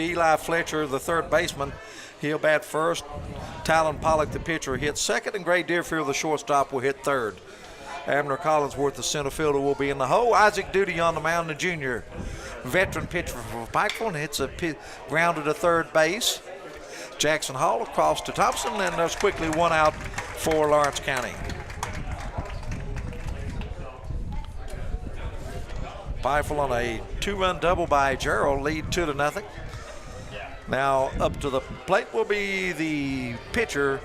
Eli Fletcher, the third baseman, he'll bat first. Talon Pollock, the pitcher, hits second, and Gray Deerfield, the shortstop, will hit third. Abner Collinsworth, the center fielder, will be in the hole. Isaac Duty on the mound, the junior. Veteran pitcher for Pikeville, and hits a grounded to third base. Jackson Hall across to Thompson, and there's quickly one out for Lawrence County. Pikeville on a 2-run double by Darryl, lead 2-0. Now up to the plate will be the pitcher,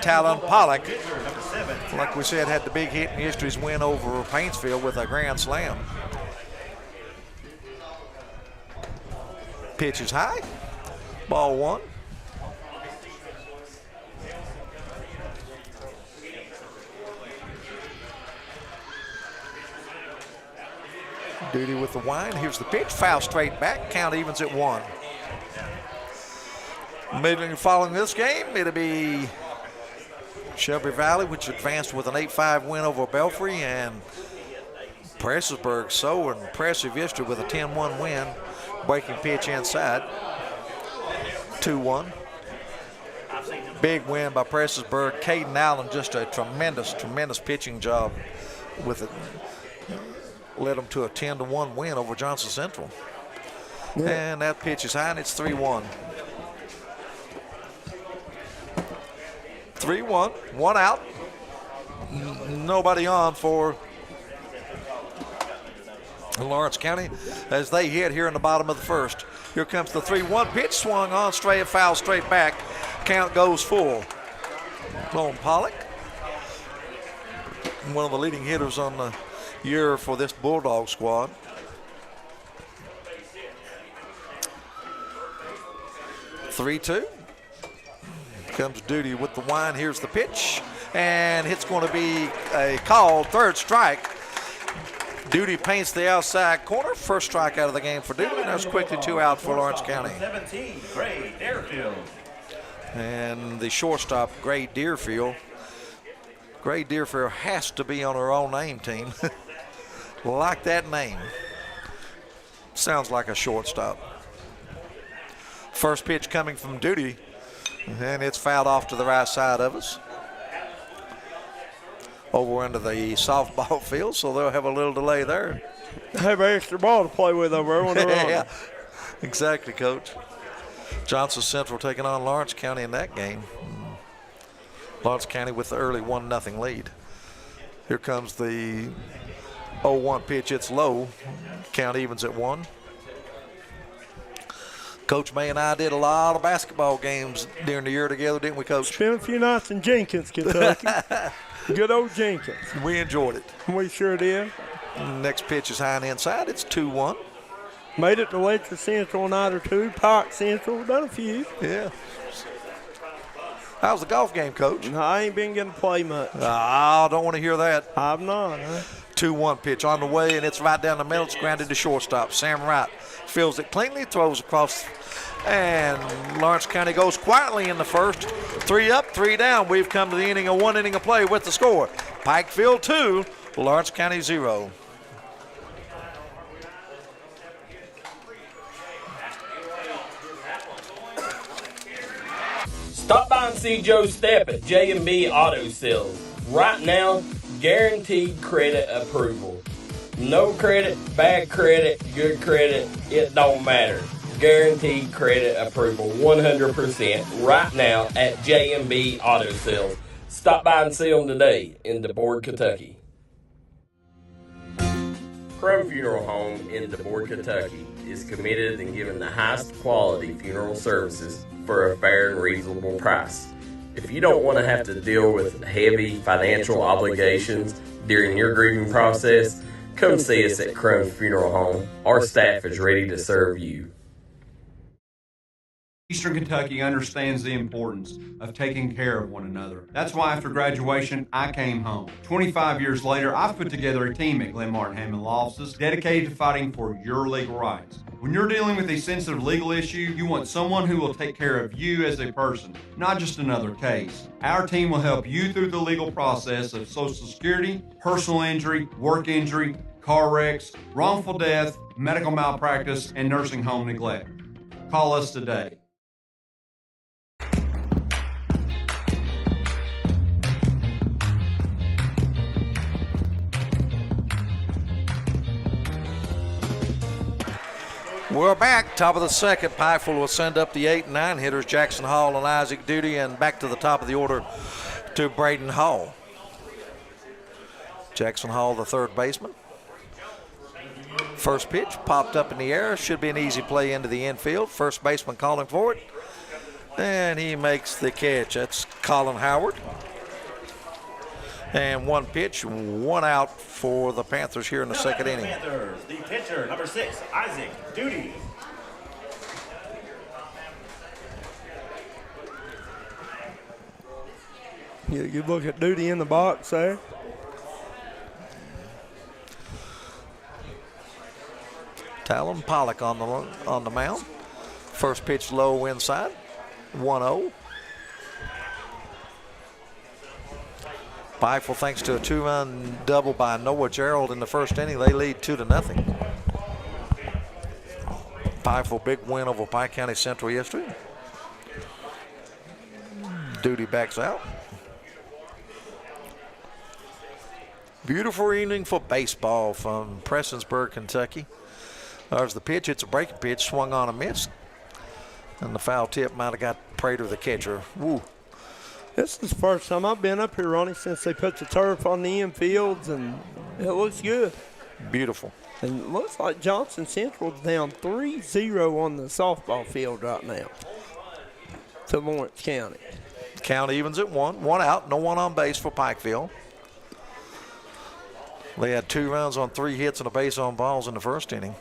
Talon Pollock. Like we said, had the big hit in yesterday's win over Paintsville with a grand slam. Pitch is high. Ball one. Duty with the wind. Here's the pitch. Foul straight back. Count evens at 1. Immediately following this game, it'll be Shelby Valley, which advanced with an 8-5 win over Belfry, and Prestonsburg so impressive yesterday with a 10-1 win. Breaking pitch inside. 2-1. Big win by Prestonsburg. Caden Allen, just a tremendous pitching job with it. Led them to a 10-1 win over Johnson Central. Yeah. And that pitch is high, and it's 3-1. 3-1, one out. Nobody on for Lawrence County as they hit here in the bottom of the first. Here comes the 3-1 pitch, swung on straight, foul straight back. Count goes full. Lone Pollock, one of the leading hitters on the year for this Bulldog squad. Three-two. Comes Duty with the wind. Here's the pitch, and it's going to be a called third strike. Duty paints the outside corner. First strike out of the game for Duty, and there's quickly 2 out for Lawrence County. 17, Gray Deerfield. And the shortstop, Gray Deerfield. Gray Deerfield has to be on her own name team. Like that name. Sounds like a shortstop. First pitch coming from Duty, and it's fouled off to the right side of us. Over into the softball field, so they'll have a little delay there. Have an extra ball to play with over there when they're on. Yeah, exactly, Coach. Johnson Central taking on Lawrence County in that game. Lawrence County with the early 1-0 lead. Here comes the 0-1 pitch. It's low. Count evens at 1. Coach May and I did a lot of basketball games during the year together, didn't we, Coach? Spent a few nights in Jenkins, Kentucky. Good old Jenkins. We enjoyed it. We sure did. Next pitch is high and inside. It's 2-1. Made it to Letcher Central a night or two. Park Central, done a few. Yeah. How's the golf game, Coach? No, I ain't been getting to play much. I don't want to hear that. I've not. 2-1 pitch on the way, and it's right down the middle. It's grounded to shortstop. Sam Wright fields it cleanly, throws across, and Lawrence County goes quietly in the first. 3 up, 3 down. We've come to the ending of 1 inning of play with the score. Pikeville 2, Lawrence County 0. Stop by and see Joe Stepp at J&B Auto Sales. Right now, guaranteed credit approval. No credit, bad credit, good credit, it don't matter. Guaranteed credit approval 100% right now at J&B Auto Sales. Stop by and see them today in DeBoard, Kentucky. Crum Funeral Home in DeBoard, Kentucky is committed in giving the highest quality funeral services for a fair and reasonable price. If you don't want to have to deal with heavy financial obligations during your grieving process, come see us at Crum Funeral Home. Our staff is ready to serve you. Eastern Kentucky understands the importance of taking care of one another. That's why after graduation, I came home. 25 years later, I've put together a team at Glenn Martin Hammond Law Offices dedicated to fighting for your legal rights. When you're dealing with a sensitive legal issue, you want someone who will take care of you as a person, not just another case. Our team will help you through the legal process of Social Security, personal injury, work injury, car wrecks, wrongful death, medical malpractice, and nursing home neglect. Call us today. We're back, top of the second. Pikeville will send up the 8 and 9 hitters, Jackson Hall and Isaac Duty, and back to the top of the order to Braden Hall. Jackson Hall, the third baseman. First pitch popped up in the air. Should be an easy play into the infield. First baseman calling for it, and he makes the catch. That's Colin Howard. And one pitch, one out for the Panthers here in the second inning. Panthers, the pitcher, number 6, Isaac Duty. Yeah, you look at Duty in the box there. Talon Pollock on the mound. First pitch low inside, 1-0. Pikeville, thanks to a 2-run double by Noah Gerald in the first inning, they lead 2-0. Pikeville, big win over Pike County Central yesterday. Duty backs out. Beautiful evening for baseball from Prestonsburg, Kentucky. There's the pitch. It's a breaking pitch, swung on a miss. And the foul tip might have got Prater, the catcher. Woo. This is the first time I've been up here, Ronnie, since they put the turf on the infields, and it looks good. Beautiful. And it looks like Johnson Central's down 3-0 on the softball field right now to Lawrence County. Count evens at 1. One out, no one on base for Pikeville. They had 2 runs on 3 hits and a base on balls in the first inning.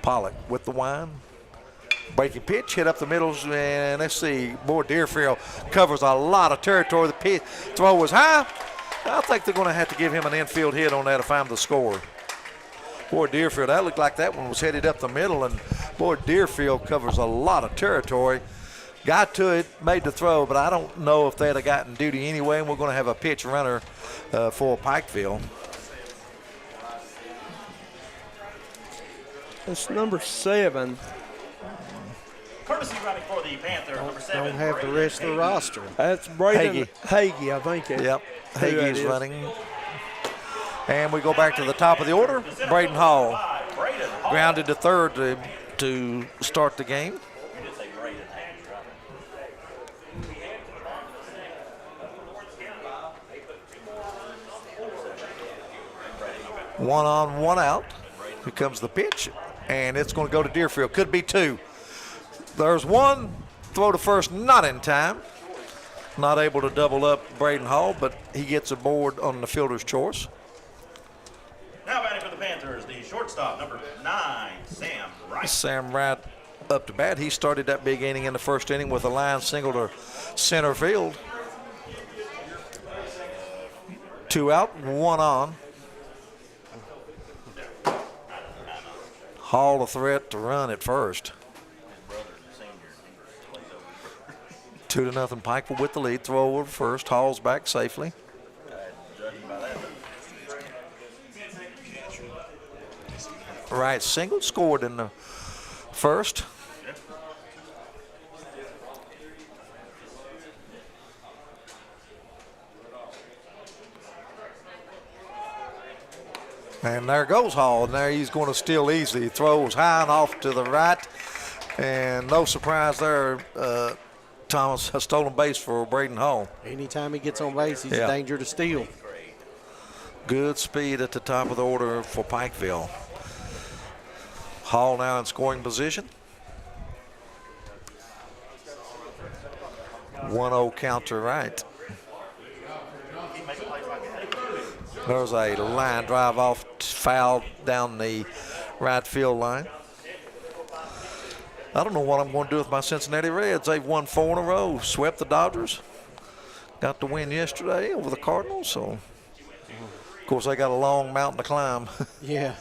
Pollock with the wind. Breaking pitch, hit up the middle, and let's see. Boy, Deerfield covers a lot of territory. The pitch throw was high. I think they're going to have to give him an infield hit on that if I'm the scorer. Boy, Deerfield, that looked like that one was headed up the middle, and boy, Deerfield covers a lot of territory. Got to it, made the throw, but I don't know if they'd have gotten Duty anyway, and we're going to have a pitch runner for Pikeville. It's number 7. Courtesy running for the Panthers, number 7. Don't have the rest of the roster. That's Braden Hagee, I think. Yep, Hagee's running. And we go back to the top of the order. Braden Hall grounded to third to start the game. One on, one out. Here comes the pitch, and it's going to go to Deerfield. Could be 2. There's one. Throw to first, not in time. Not able to double up Braden Hall, but he gets aboard on the fielder's choice. Now batting for the Panthers, the shortstop, number 9, Sam Wright. Sam Wright up to bat. He started that big inning in the first inning with a line single to center field. 2 out, 1 on. Hall a threat to run at first. 2-0 Pikeville with the lead. Throw over first. Hall's back safely. Right single scored in the first. And there goes Hall, and there he's going to steal easily. He throws high and off to the right, and no surprise there. Thomas has stolen base for Braden Hall. Anytime he gets on base, he's a danger to steal. Good speed at the top of the order for Pikeville. Hall now in scoring position. 1-0 count to right. There's a line drive off, foul down the right field line. I don't know what I'm going to do with my Cincinnati Reds. They've won 4 in a row, swept the Dodgers. Got the win yesterday over the Cardinals. So, of course, they got a long mountain to climb. Yeah.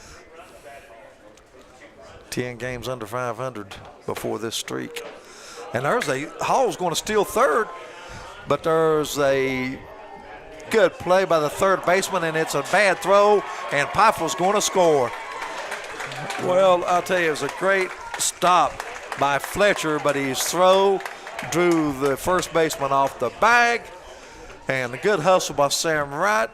10 games under 500 before this streak. And Hall's going to steal third, but there's a good play by the third baseman, and it's a bad throw, and Pikeville's going to score. Well, I'll tell you, it was a great stop by Fletcher, but his throw drew the first baseman off the bag. And a good hustle by Sam Wright,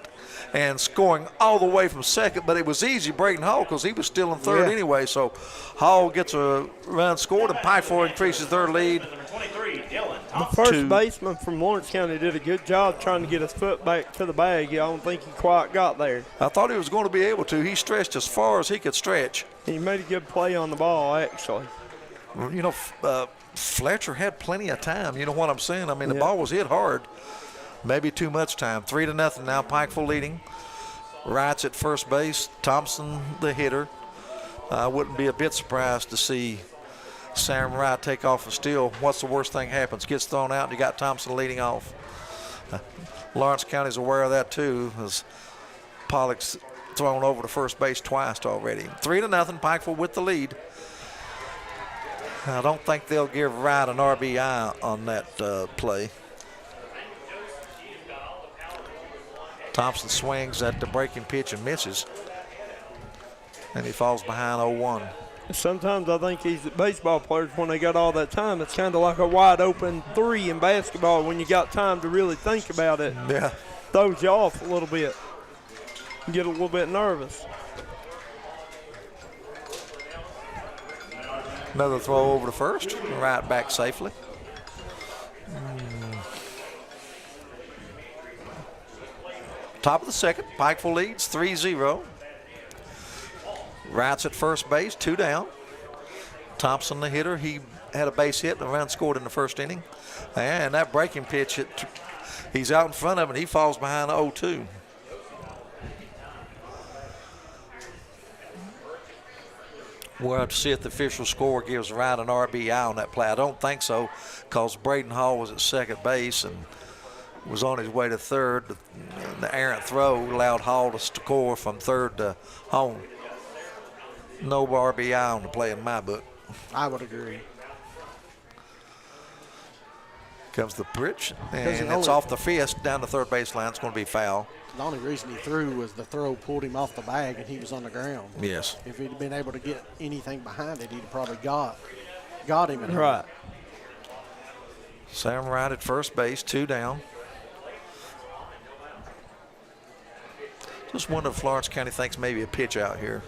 and scoring all the way from second. But it was easy, Braden Hall, because he was still in third anyway. So Hall gets a run scored, and Pikeville increases their lead. Number 23, Dylan The Thompson. first baseman from Lawrence County did a good job trying to get his foot back to the bag. I don't think he quite got there. I thought he was going to be able to. He stretched as far as he could stretch. He made a good play on the ball, actually. You know, Fletcher had plenty of time. You know what I'm saying? I mean, the ball was hit hard. Maybe too much time. 3-0 now. Pikeville leading. Wright's at first base. Thompson, the hitter. I wouldn't be a bit surprised to see Sam Wright take off a steal. What's the worst thing happens? Gets thrown out, and you got Thompson leading off. Lawrence County's aware of that too, as Pollock's thrown over to first base twice already. 3-0. Pikeville with the lead. I don't think they'll give Wright an RBI on that play. Thompson swings at the breaking pitch and misses. And he falls behind 0-1. Sometimes I think these baseball players, when they got all that time, it's kind of like a wide open three in basketball. When you got time to really think about it, throws you off a little bit. You get a little bit nervous. Another throw over to first, right back safely. Top of the second, Pikeville leads 3-0. Wright's at first base, 2 down. Thompson, the hitter, he had a base hit and a run scored in the first inning. And that breaking pitch, he's out in front of it, and he falls behind 0-2. We'll have to see if the official score gives Wright an RBI on that play. I don't think so, because Braden Hall was at second base and was on his way to third. The errant throw allowed Hall to score from third to home. No RBI on the play in my book. I would agree. Comes the pitch, and it's off the fist down the third baseline. It's going to be foul. The only reason he threw was the throw pulled him off the bag and he was on the ground. Yes. If he'd been able to get anything behind it, he'd have probably got him. Right. Sam Wright at first base, 2 down. Just wonder if Lawrence County thinks maybe a pitch out here.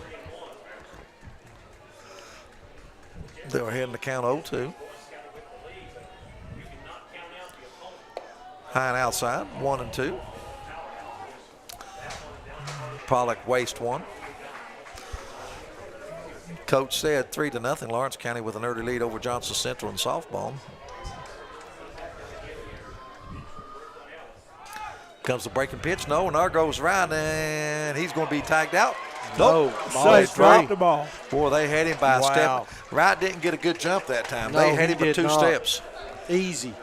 They were heading to count 0-2. High and outside, 1-2. Pollock waste 1. Coach said 3-0. Lawrence County with an early lead over Johnson Central in softball. Comes the breaking pitch. No, and there goes Ryan, and he's going to be tagged out. Nope. They dropped the ball. Boy, they had him by a step. Wright didn't get a good jump that time. No, they had him by 2 not. steps. Easy.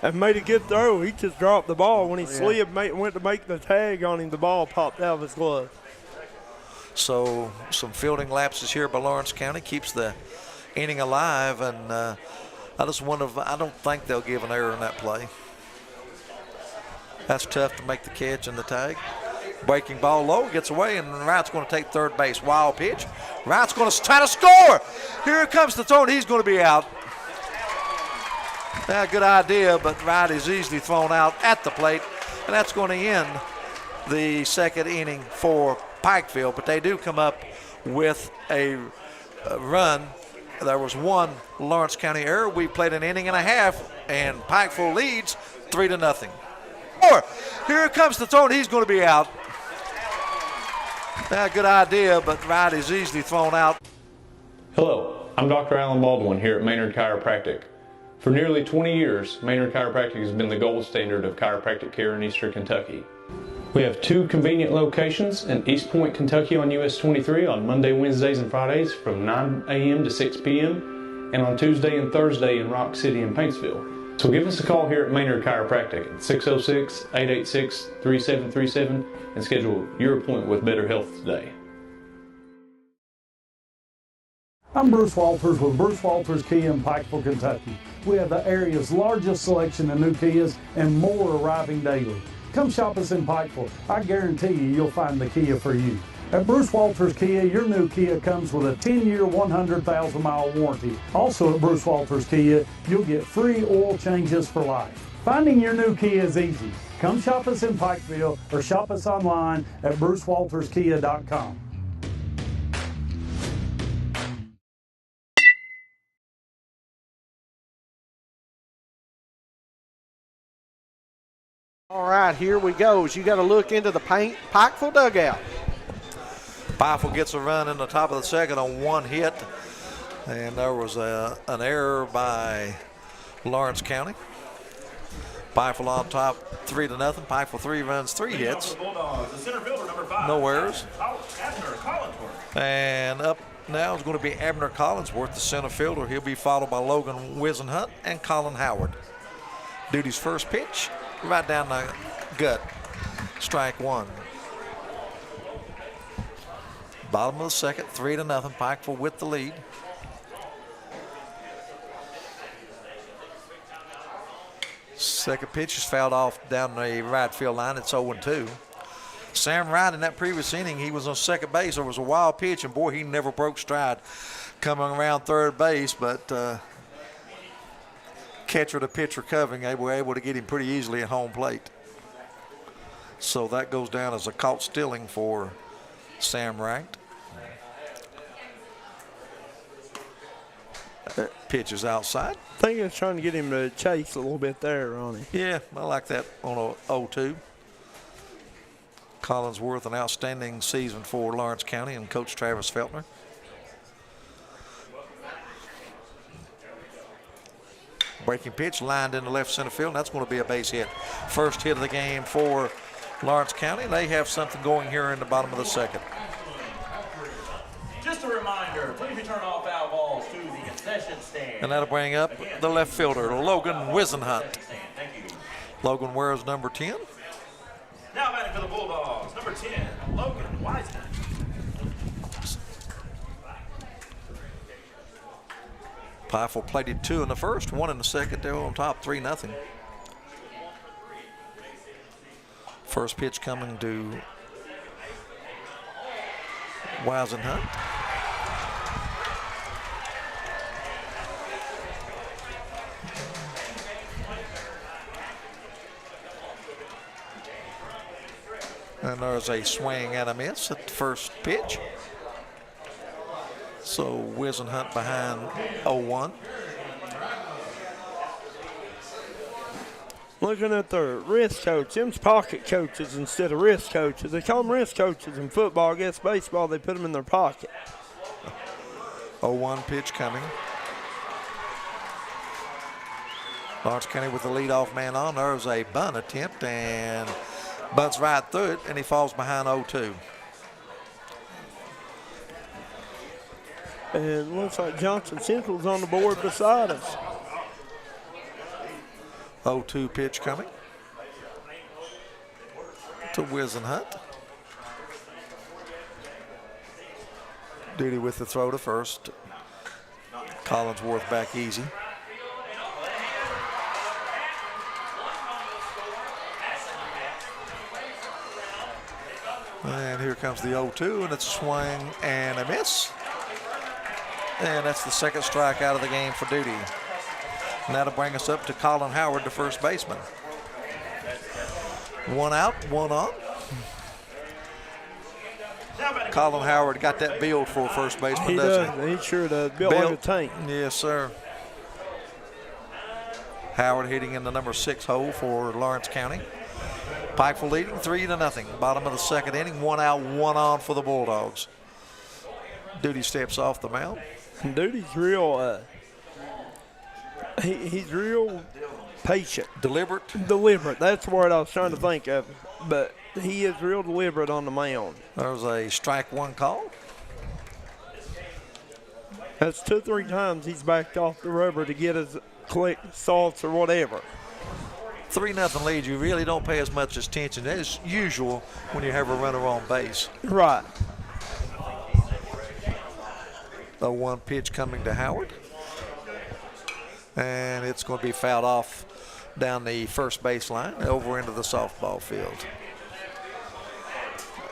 And made a good throw. He just dropped the ball. When he slid, went to make the tag on him, the ball popped out of his glove. So some fielding lapses here by Lawrence County keeps the inning alive, and I just wonder if, I don't think they'll give an error in that play. That's tough to make the catch and the tag. Breaking ball low, gets away, and Wright's going to take third base. Wild pitch. Wright's going to try to score. Here comes the throw, and he's going to be out. Yeah, good idea, but Wright is easily thrown out at the plate, and that's going to end the second inning for Pikeville. But they do come up with a run. There was one Lawrence County error. We played an inning and a half, and Pikeville leads 3-0. Here comes the throw, and he's going to be out. Yeah, good idea, but Wright is easily thrown out. Hello, I'm Dr. Alan Baldwin here at Maynard Chiropractic. For nearly 20 years, Maynard Chiropractic has been the gold standard of chiropractic care in Eastern Kentucky. We have 2 convenient locations in East Point, Kentucky on US 23 on Monday, Wednesdays, and Fridays from 9 a.m. to 6 p.m. and on Tuesday and Thursday in Rock City and Paintsville. So give us a call here at Maynard Chiropractic at 606-886-3737 and schedule your appointment with Better Health today. I'm Bruce Walters with Bruce Walters Kia in Pikeville, Kentucky. We have the area's largest selection of new Kias and more arriving daily. Come shop us in Pikeville. I guarantee you'll find the Kia for you. At Bruce Walters Kia, your new Kia comes with a 10-year, 100,000-mile warranty. Also at Bruce Walters Kia, you'll get free oil changes for life. Finding your new Kia is easy. Come shop us in Pikeville or shop us online at brucewalterskia.com. All right, here we go. As you got to look into the Pikeville dugout. Pikeville gets a run in the top of the second on one hit, and there was an error by Lawrence County. Pikeville on top 3-0. Pikeville 3 runs, 3 hits. No errors. And up now is going to be Abner Collinsworth, the center fielder. He'll be followed by Logan Wisenhunt and Colin Howard. Duty's first pitch, right down the gut. Strike one. Bottom of the second, 3-0. Pikeville with the lead. Second pitch is fouled off down the right field line. It's 0-2. Sam Wright in that previous inning, he was on second base. There was a wild pitch, and boy, he never broke stride coming around third base, but catcher to pitcher covering, they were able to get him pretty easily at home plate. So that goes down as a caught stealing for Sam Wright. Pitch is outside. I think it's trying to get him to chase a little bit there, Ronnie. Yeah, I like that on a 0-2. Collinsworth, an outstanding season for Lawrence County and Coach Travis Feltner. Breaking pitch lined into left center field, and that's going to be a base hit. First hit of the game for Lawrence County. They have something going here in the bottom of the second. Just a reminder, please return all foul balls to the concession stand. And that'll bring up the left fielder, Logan Wisenhunt. Thank you. Logan wears number 10. Now batting for the Bulldogs, number 10, Logan Wiseman. Pikeville plated 2 in the first, 1 in the second. They're on top, 3-0. First pitch coming to Wisenhunt. And there's a swing and a miss at the first pitch. So Wisenhunt behind 0-1. Looking at their wrist coach, them's pocket coaches instead of wrist coaches. They call them wrist coaches in football. I guess baseball, they put them in their pocket. 0-1 pitch coming. Lawrence County with the leadoff man on. There's a bunt attempt, and bunts right through it, and he falls behind 0-2. And looks like Johnson Central's on the board beside us. 0-2 pitch coming to Wisenhunt. Duty with the throw to first. Collinsworth back easy. And here comes the 0-2, and it's a swing and a miss. And that's the second strike out of the game for Duty. And that'll bring us up to Colin Howard, the first baseman. 1 out, 1 on. Colin Howard got that build for a first baseman, doesn't he? He sure does. Built like a tank. Yes, sir. Howard hitting in the number 6 hole for Lawrence County. Pikeville leading 3-0. Bottom of the second inning, 1 out, 1 on for the Bulldogs. Duty steps off the mound. Duty's real, he's real patient. Deliberate. That's the word I was trying to think of. But he is real deliberate on the mound. There's a strike 1 call. That's 2 or 3 times he's backed off the rubber to get his click salts or whatever. 3-0 lead. You really don't pay as much attention as usual when you have a runner on base. Right. 0-1 pitch coming to Howard. And it's going to be fouled off down the first baseline over into the softball field.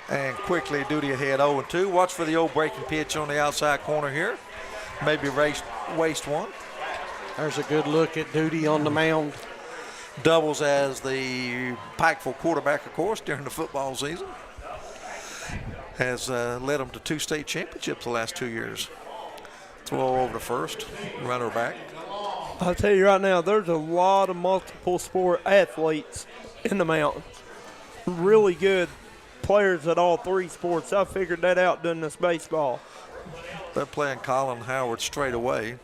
And quickly, Duty ahead 0-2. Watch for the old breaking pitch on the outside corner here. Maybe waste one. There's a good look at Duty on the mound. Doubles as the Pikeville quarterback, of course, during the football season. Has led them to 2 state championships the last 2 years. Throw over to first, runner back. I'll tell you right now, there's a lot of multiple sport athletes in the mountain. Really good players at all 3 sports. I figured that out doing this baseball. They're playing Colin Howard straight away.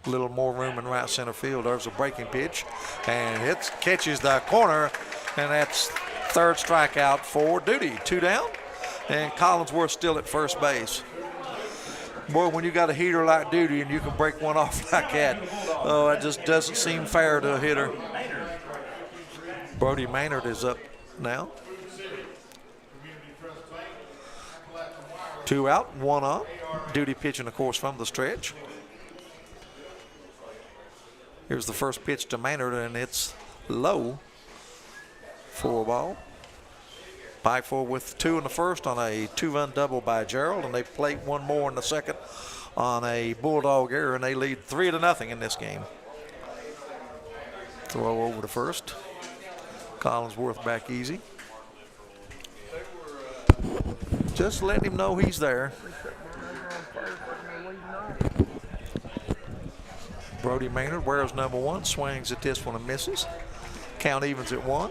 A little more room in right center field. There's a breaking pitch, and it catches the corner, and that's 3rd strikeout for Duty. 2 down, and Collinsworth still at first base. Boy, when you got a heater like Duty and you can break one off like that, oh, it just doesn't seem fair to a hitter. Brody Maynard is up now. 2 out, 1 on. Duty pitching, of course, from the stretch. Here's the first pitch to Maynard, and it's low for a ball. Pikeville with 2 in the first on a 2-run double by Gerald, and they plate 1 more in the second on a Bulldog error, and they lead 3-0 in this game. Throw over to first. Collinsworth back easy. Just let him know he's there. Brody Maynard wears number 1, swings at this one and misses. Count evens at 1.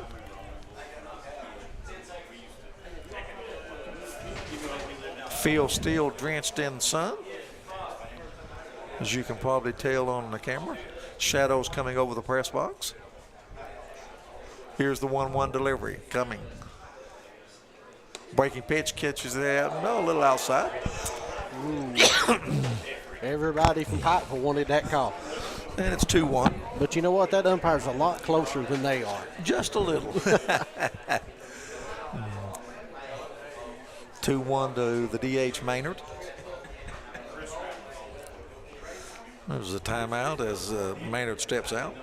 Field still drenched in sun, as you can probably tell on the camera. Shadows coming over the press box. Here's the 1-1 delivery coming. Breaking pitch catches that. No, a little outside. Everybody from Pikeville wanted that call. And it's 2-1. But you know what? That umpire's a lot closer than they are. Just a little. 2-1 to the DH Maynard. There's a timeout as Maynard steps out.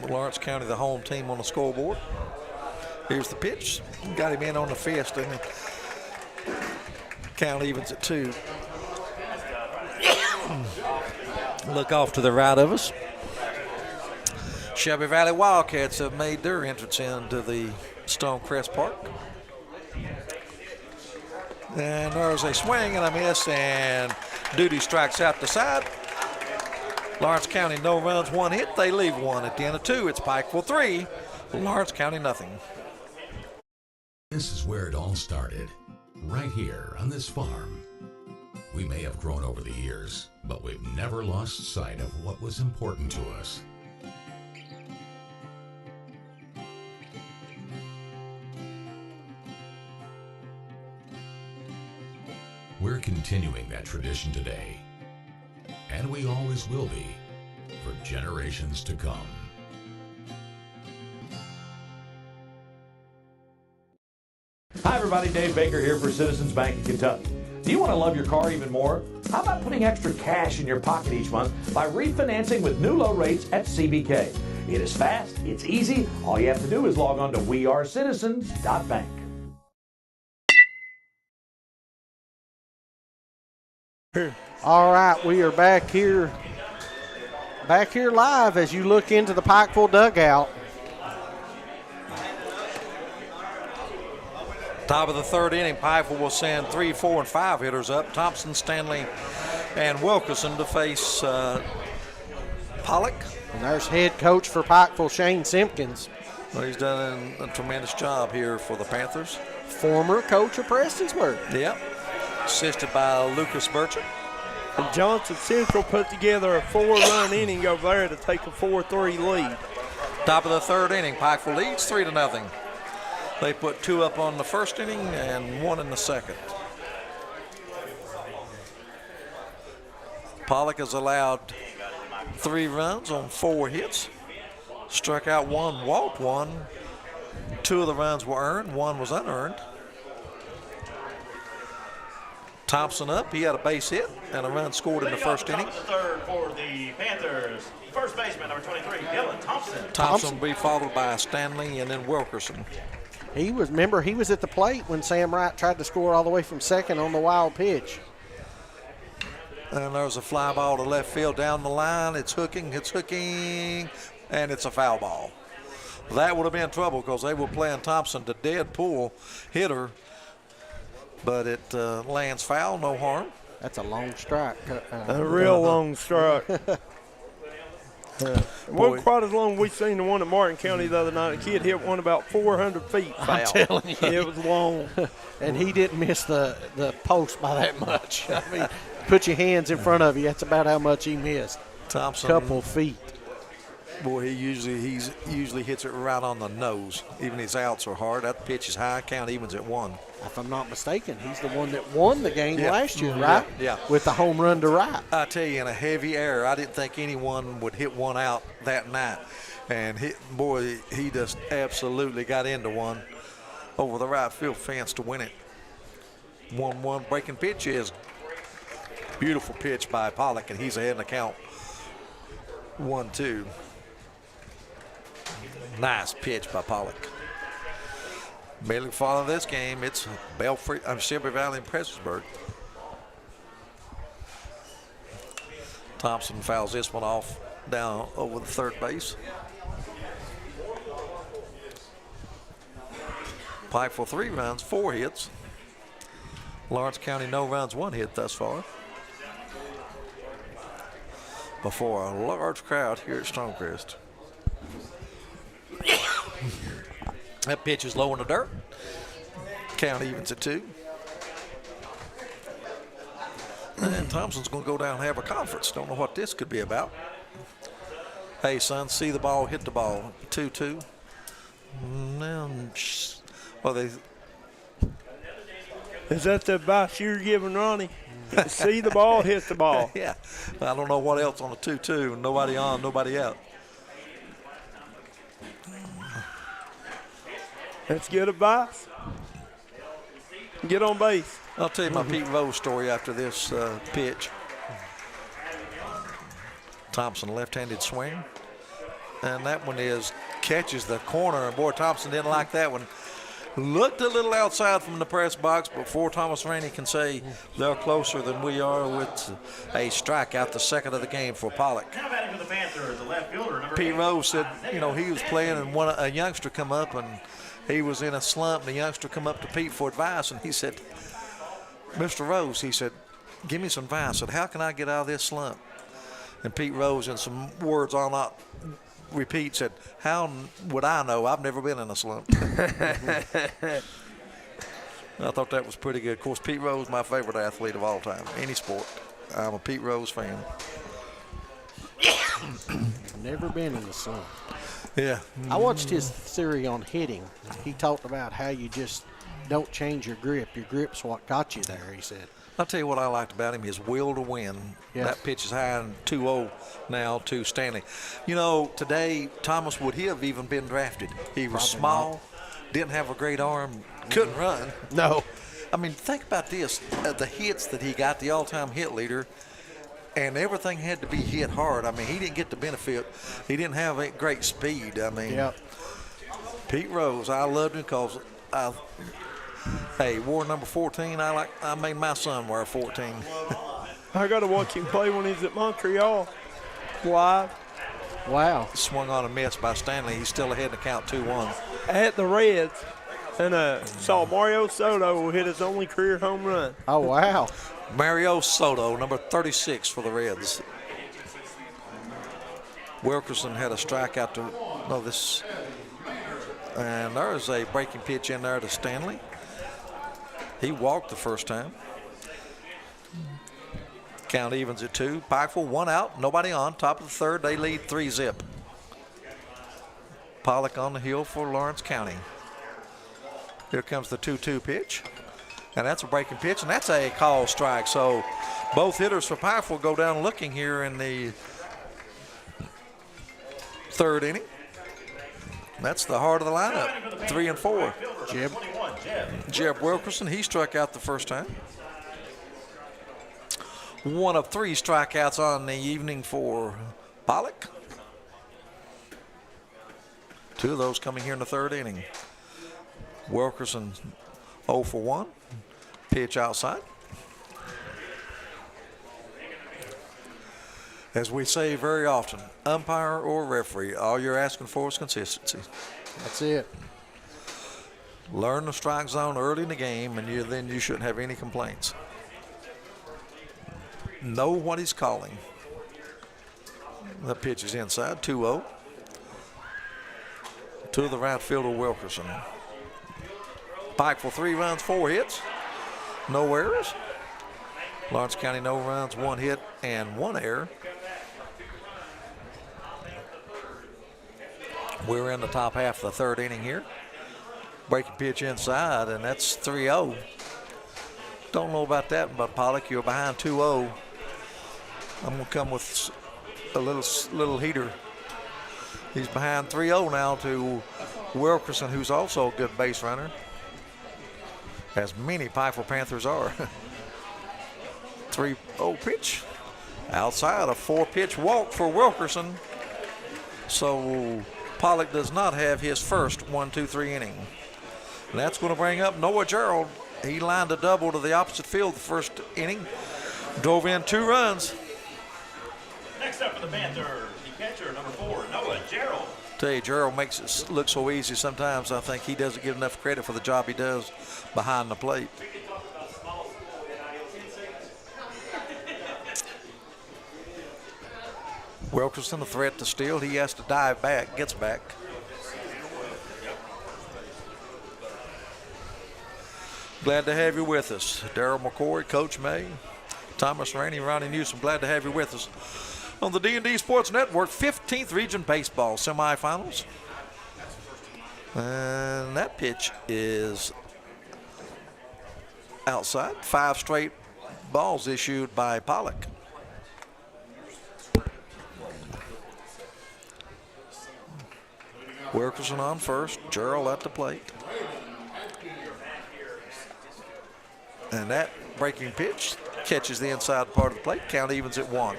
Lawrence County, the home team on the scoreboard. Here's the pitch. Got him in on the fist, didn't he? Count evens at 2. Look off to the right of us. Shelby Valley Wildcats have made their entrance into the Stonecrest Park. And there's a swing and a miss, and Duty strikes out the side. Lawrence County, no runs, 1 hit. They leave 1 at the end of 2. It's Pikeville 3, Lawrence County nothing. This is where it all started, right here on this farm. We may have grown over the years, but we've never lost sight of what was important to us. We're continuing that tradition today, and we always will be, for generations to come. Hi everybody, Dave Baker here for Citizens Bank of Kentucky. Do you want to love your car even more? How about putting extra cash in your pocket each month by refinancing with new low rates at CBK? It is fast, it's easy, all you have to do is log on to wearecitizens.bank. All right, we are back here live as you look into the Pikeville dugout. Top of the 3rd inning, Pikeville will send 3, 4, and 5 hitters up. Thompson, Stanley, and Wilkerson to face Pollock. And there's head coach for Pikeville, Shane Simpkins. Well, he's done a tremendous job here for the Panthers. Former coach of Prestonsburg. Yep. Assisted by Lucas Burchett. And Johnson Central put together a 4-run inning over there to take a 4-3 lead. Top of the 3rd inning, Pikeville leads 3-0. They put 2 up on the 1st inning and 1 in the 2nd. Pollock has allowed 3 runs on 4 hits. Struck out 1, walked 1. 2 of the runs were earned, 1 was unearned. Thompson up. He had a base hit and a run scored in the first inning. The third for the Panthers. First baseman, number 23, Dylan Thompson. Thompson will be followed by Stanley and then Wilkerson. He was at the plate when Sam Wright tried to score all the way from second on the wild pitch. And there's a fly ball to left field down the line. It's hooking, and it's a foul ball. That would have been trouble because they were playing Thompson to dead pull hitter, but it lands foul, no harm. That's a long strike. A real long strike. It wasn't quite as long as we seen the one in Martin County the other night. The kid hit one about 400 feet foul. I'm telling you. It was long. And he didn't miss the post by that much. I mean, put your hands in front of you. That's about how much he missed. Thompson. Couple feet. Boy, he usually hits it right on the nose. Even his outs are hard. That pitch is high. Count evens at 1. If I'm not mistaken, he's the one that won the game last year, right? Yeah. With the home run to right. I tell you, in a heavy air, I didn't think anyone would hit one out that night. And he just absolutely got into one over the right field fence to win it. 1-1 breaking pitch is beautiful pitch by Pollock, and he's ahead in the count. 1-2. Nice pitch by Pollock. Immediately following this game, it's Shelby Valley and Prestonsburg. Thompson fouls this one off down over the third base. Pikeville 3 runs, 4 hits. Lawrence County no runs, 1 hit thus far. Before a large crowd here at Stonecrest. That pitch is low in the dirt. Count evens at 2. And Thompson's going to go down and have a conference. Don't know what this could be about. Hey, son, see the ball, hit the ball. 2-2. Is that the advice you're giving, Ronnie? See the ball, hit the ball. Yeah. I don't know what else on the 2-2. Nobody on, nobody out. That's good advice. Get on base. I'll tell you my Pete Rose story after this pitch. Thompson left-handed swing. And that one catches the corner. And boy, Thompson didn't like that one. Looked a little outside from the press box, but before Thomas Rainey can say they're closer than we are with a strikeout, the second of the game for Pollock. Now batting for the Panthers, the left fielder, number Pete 8. Rose said, he was playing and a youngster come up and he was in a slump. And the youngster come up to Pete for advice, and he said, Mr. Rose, he said, give me some advice. I said, how can I get out of this slump? And Pete Rose, in some words I'll not repeat, said, how would I know? I've never been in a slump. I thought that was pretty good. Of course, Pete Rose, my favorite athlete of all time, any sport. I'm a Pete Rose fan. Never been in a slump. Yeah. I watched his theory on hitting. He talked about how you just don't change your grip. Your grip's what got you there, he said. I'll tell you what I liked about him, his will to win. Yes. That pitch is high and 2-0 now to Stanley. Today, Thomas would he have even been drafted. He was Probably small, not. didn't have a great arm, couldn't run. No. I mean, think about this. The hits that he got, the all-time hit leader, and everything had to be hit hard. I mean, he didn't get the benefit. He didn't have a great speed. I mean, Pete Rose, I loved him because wore number 14. I made my son wear 14. I got to watch him play when he's at Montreal. Live. Wow. Swung on a miss by Stanley. He's still ahead in the count 2-1. At the Reds. And saw Mario Soto hit his only career home run. Oh, wow. Mario Soto, number 36 for the Reds. Wilkerson had a strikeout and there's a breaking pitch in there to Stanley. He walked the first time. Count evens at 2. Pikeville 1 out, nobody on. Top of the third, they lead 3-0. Pollock on the hill for Lawrence County. Here comes the 2-2 pitch. And that's a breaking pitch, and that's a call strike. So both hitters for Pikeville go down looking here in the third inning. That's the heart of the lineup, 3 and 4. Jeb Wilkerson, he struck out the first time. one of 3 strikeouts on the evening for Pollock. 2 of those coming here in the 3rd inning. Wilkerson 0 for 1. Pitch outside. As we say very often, umpire or referee, all you're asking for is consistency. That's it. Learn the strike zone early in the game, and then you shouldn't have any complaints. Know what he's calling. The pitch is inside, 2-0. To the right fielder, Wilkerson. Pikeville 3 runs, 4 hits. No errors. Lawrence County, no runs, 1 hit, and 1 error. We're in the top half of the 3rd inning here. Breaking pitch inside, and that's 3-0. Don't know about that, but Pollock, you're behind 2-0. I'm going to come with a little heater. He's behind 3-0 now to Wilkerson, who's also a good base runner, as many Pikeville Panthers are. 3-0 pitch. Outside, a 4-pitch walk for Wilkerson. So Pollock does not have his first 1-2-3 inning. And that's going to bring up Noah Gerald. He lined a double to the opposite field the first inning. Drove in 2 runs. Next up for the Panthers, the catcher, number 4, Noah Gerald. Tell you, Gerald makes it look so easy sometimes. I think he doesn't get enough credit for the job he does behind the plate. Wilkerson, a threat to steal. He has to dive back, gets back. Glad to have you with us. Darryl McCoy, Coach May, Thomas Rainey, Ronnie Newsom, glad to have you with us on the D&D Sports Network 15th Region Baseball semifinals. And that pitch is outside. 5 straight balls issued by Pollock. Wilkerson on first, Gerald at the plate. And that breaking pitch catches the inside part of the plate. Count evens at 1.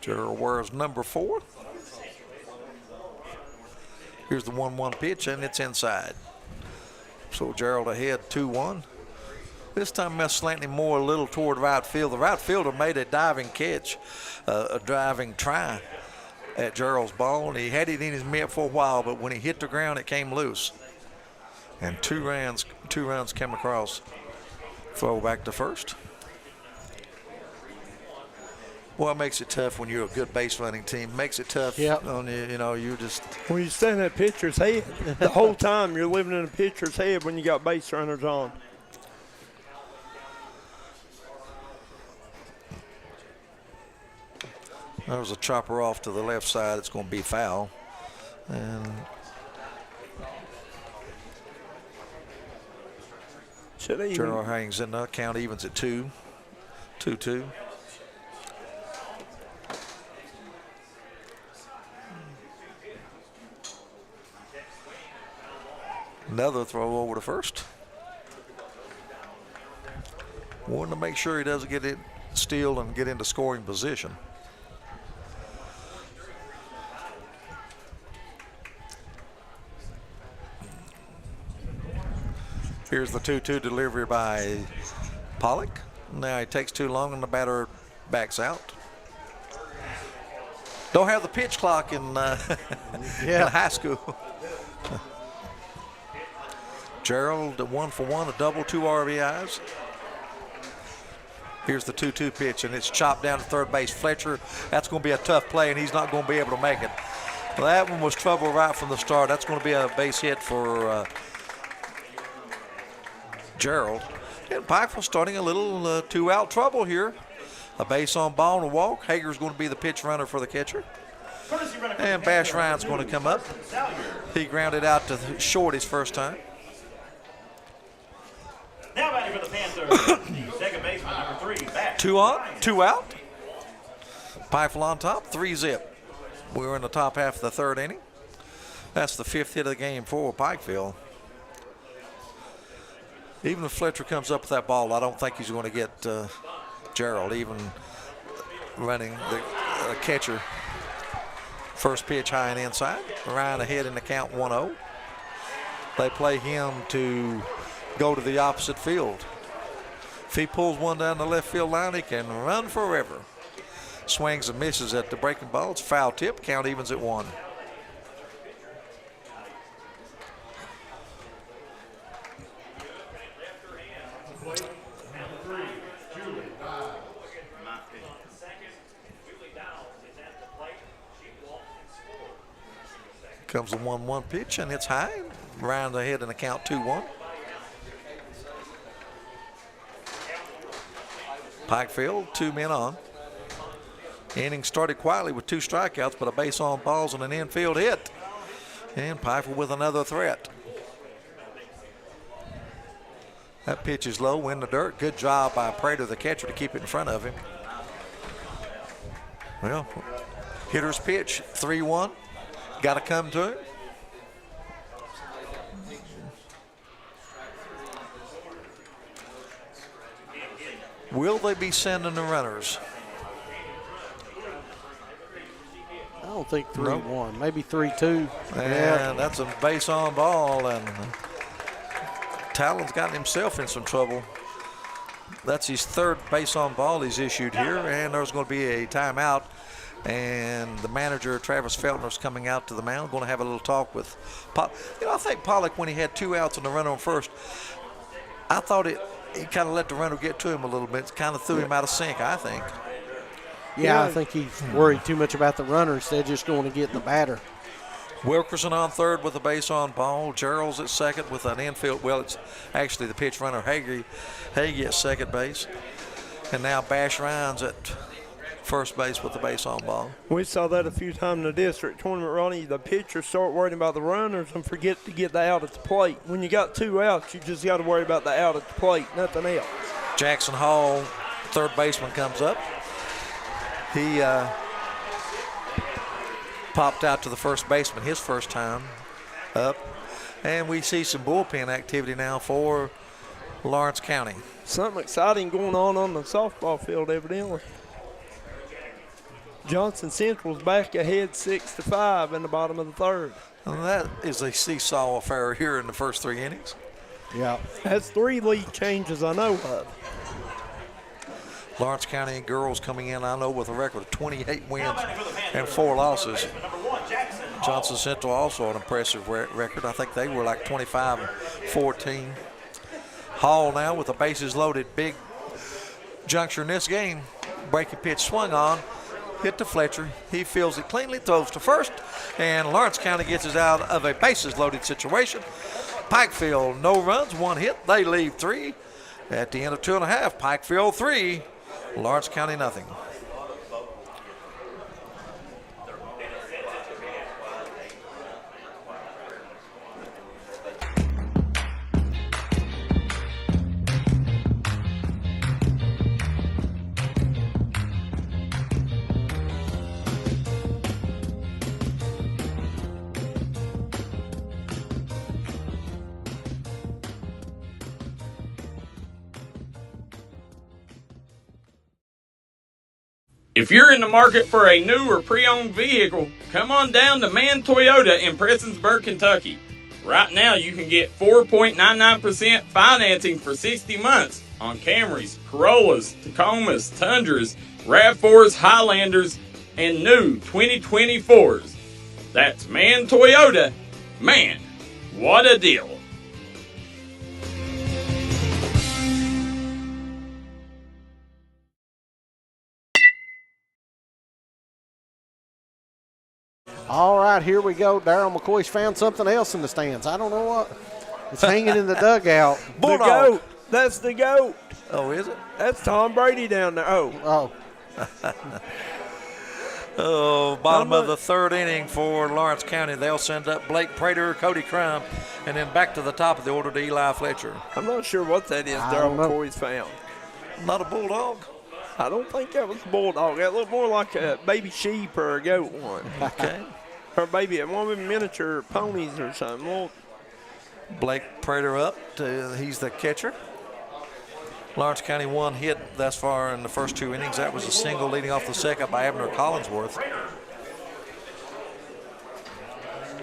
Gerald wears number 4. Here's the 1-1 pitch, and it's inside. So Gerald ahead 2-1. This time Mess slanting more a little toward right field. The right fielder made a diving catch, a driving try at Gerald's ball, and he had it in his mitt for a while, but when he hit the ground, it came loose. And 2 runs came across. Throw back to first. Well, it makes it tough when you're a good base running team. Makes it tough on you. You know, you just. When you stand at pitcher's head, the whole time you're living in a pitcher's head when you got base runners on. There was a chopper off to the left side. It's going to be foul. And Gerald hangs in the count evens at 2. 2-2. Another throw over to first. Wanting to make sure he doesn't get it steal and get into scoring position. Here's the 2-2 delivery by Pollock. Now he takes too long and the batter backs out. Don't have the pitch clock in, in high school. Gerald, 1 for 1, a double, 2 RBIs. Here's the 2-2 pitch, and it's chopped down to third base. Fletcher, that's going to be a tough play, and he's not going to be able to make it. Well, that one was trouble right from the start. That's going to be a base hit for Gerald. And Pikeville starting a little 2-out trouble here. A base on ball and a walk. Hager's going to be the pitch runner for the catcher. And Bash Ryan's going to come up. He grounded out to short his first time. Now batting for the Panthers, the second baseman, number 3, Bash. 2 on, 2 out. Pikeville on top, 3-zip. We're in the top half of the 3rd inning. That's the 5th hit of the game for Pikeville. Even if Fletcher comes up with that ball, I don't think he's going to get Darryl, even running the catcher. First pitch high and inside. Ryan ahead in the count 1-0. They play him to go to the opposite field. If he pulls one down the left field line, he can run forever. Swings and misses at the breaking ball. It's foul tip. Count evens at 1. Comes the 1-1 pitch, and it's high. Round ahead in the count 2-1. Pikeville, 2 men on. Inning started quietly with 2 strikeouts, but a base on balls and an infield hit. And Pikeville with another threat. That pitch is low, in the dirt. Good job by Prater, the catcher, to keep it in front of him. Well, hitter's pitch, 3-1. Got to come to him. Will they be sending the runners? I don't think 3-1, maybe 3-2. And that's a base on ball, and Talon's gotten himself in some trouble. That's his 3rd base on ball he's issued here, and there's going to be a timeout. And the manager, Travis Feltner's coming out to the mound, going to have a little talk with Pollock. You know, I think Pollock, when he had 2 outs and the runner on first, I thought he kind of let the runner get to him a little bit. Kind of threw him out of sync, I think. Yeah, I think he's worried too much about the runner instead of just going to get the batter. Wilkerson on 3rd with a base on ball. Gerald's at 2nd with an infield. Well, it's actually the pitch runner, Hagee at 2nd base. And now Bash Ryan's at first base with the base on ball. We saw that a few times in the district tournament, Ronnie. The pitchers start worrying about the runners and forget to get the out at the plate. When you got 2 outs, you just got to worry about the out at the plate, nothing else. Jackson Hall, 3rd baseman, comes up. He popped out to the first baseman his first time up. And we see some bullpen activity now for Lawrence County. Something exciting going on the softball field, evidently. Johnson Central's back ahead 6-5 in the bottom of the 3rd. And that is a seesaw affair here in the first 3 innings. Yeah. That's 3 lead changes I know of. Lawrence County girls coming in, I know, with a record of 28 wins and 4 losses. Johnson Central also an impressive record. I think they were like 25-14. Hall now with the bases loaded. Big juncture in this game. Breaking pitch swung on. Hit to Fletcher. He fields it cleanly, throws to first, and Lawrence County gets us out of a bases-loaded situation. Pikeville, no runs, 1 hit. They leave 3. At the end of 2.5, Pikeville 3, Lawrence County nothing. If you're in the market for a new or pre-owned vehicle, come on down to Man Toyota in Prestonsburg, Kentucky. Right now, you can get 4.99% financing for 60 months on Camrys, Corollas, Tacomas, Tundras, RAV4s, Highlanders, and new 2024s. That's Man Toyota. Man, what a deal. All right, here we go. Darryl McCoy's found something else in the stands. I don't know what. It's hanging in the dugout. The goat. That's the goat. Oh, is it? That's Tom Brady down there. Oh. Oh, bottom of the 3rd inning for Lawrence County. They'll send up Blake Prater, Cody Crum, and then back to the top of the order to Eli Fletcher. I'm not sure what that is Darryl McCoy's found. Not a bulldog? I don't think that was a bulldog. That looked more like a baby sheep or a goat one. Okay. Or maybe one of them miniature ponies or something. Well, Blake Prater up. He's the catcher. Lawrence County 1 hit thus far in the first 2 innings. That was a single leading off the second by Abner Collinsworth.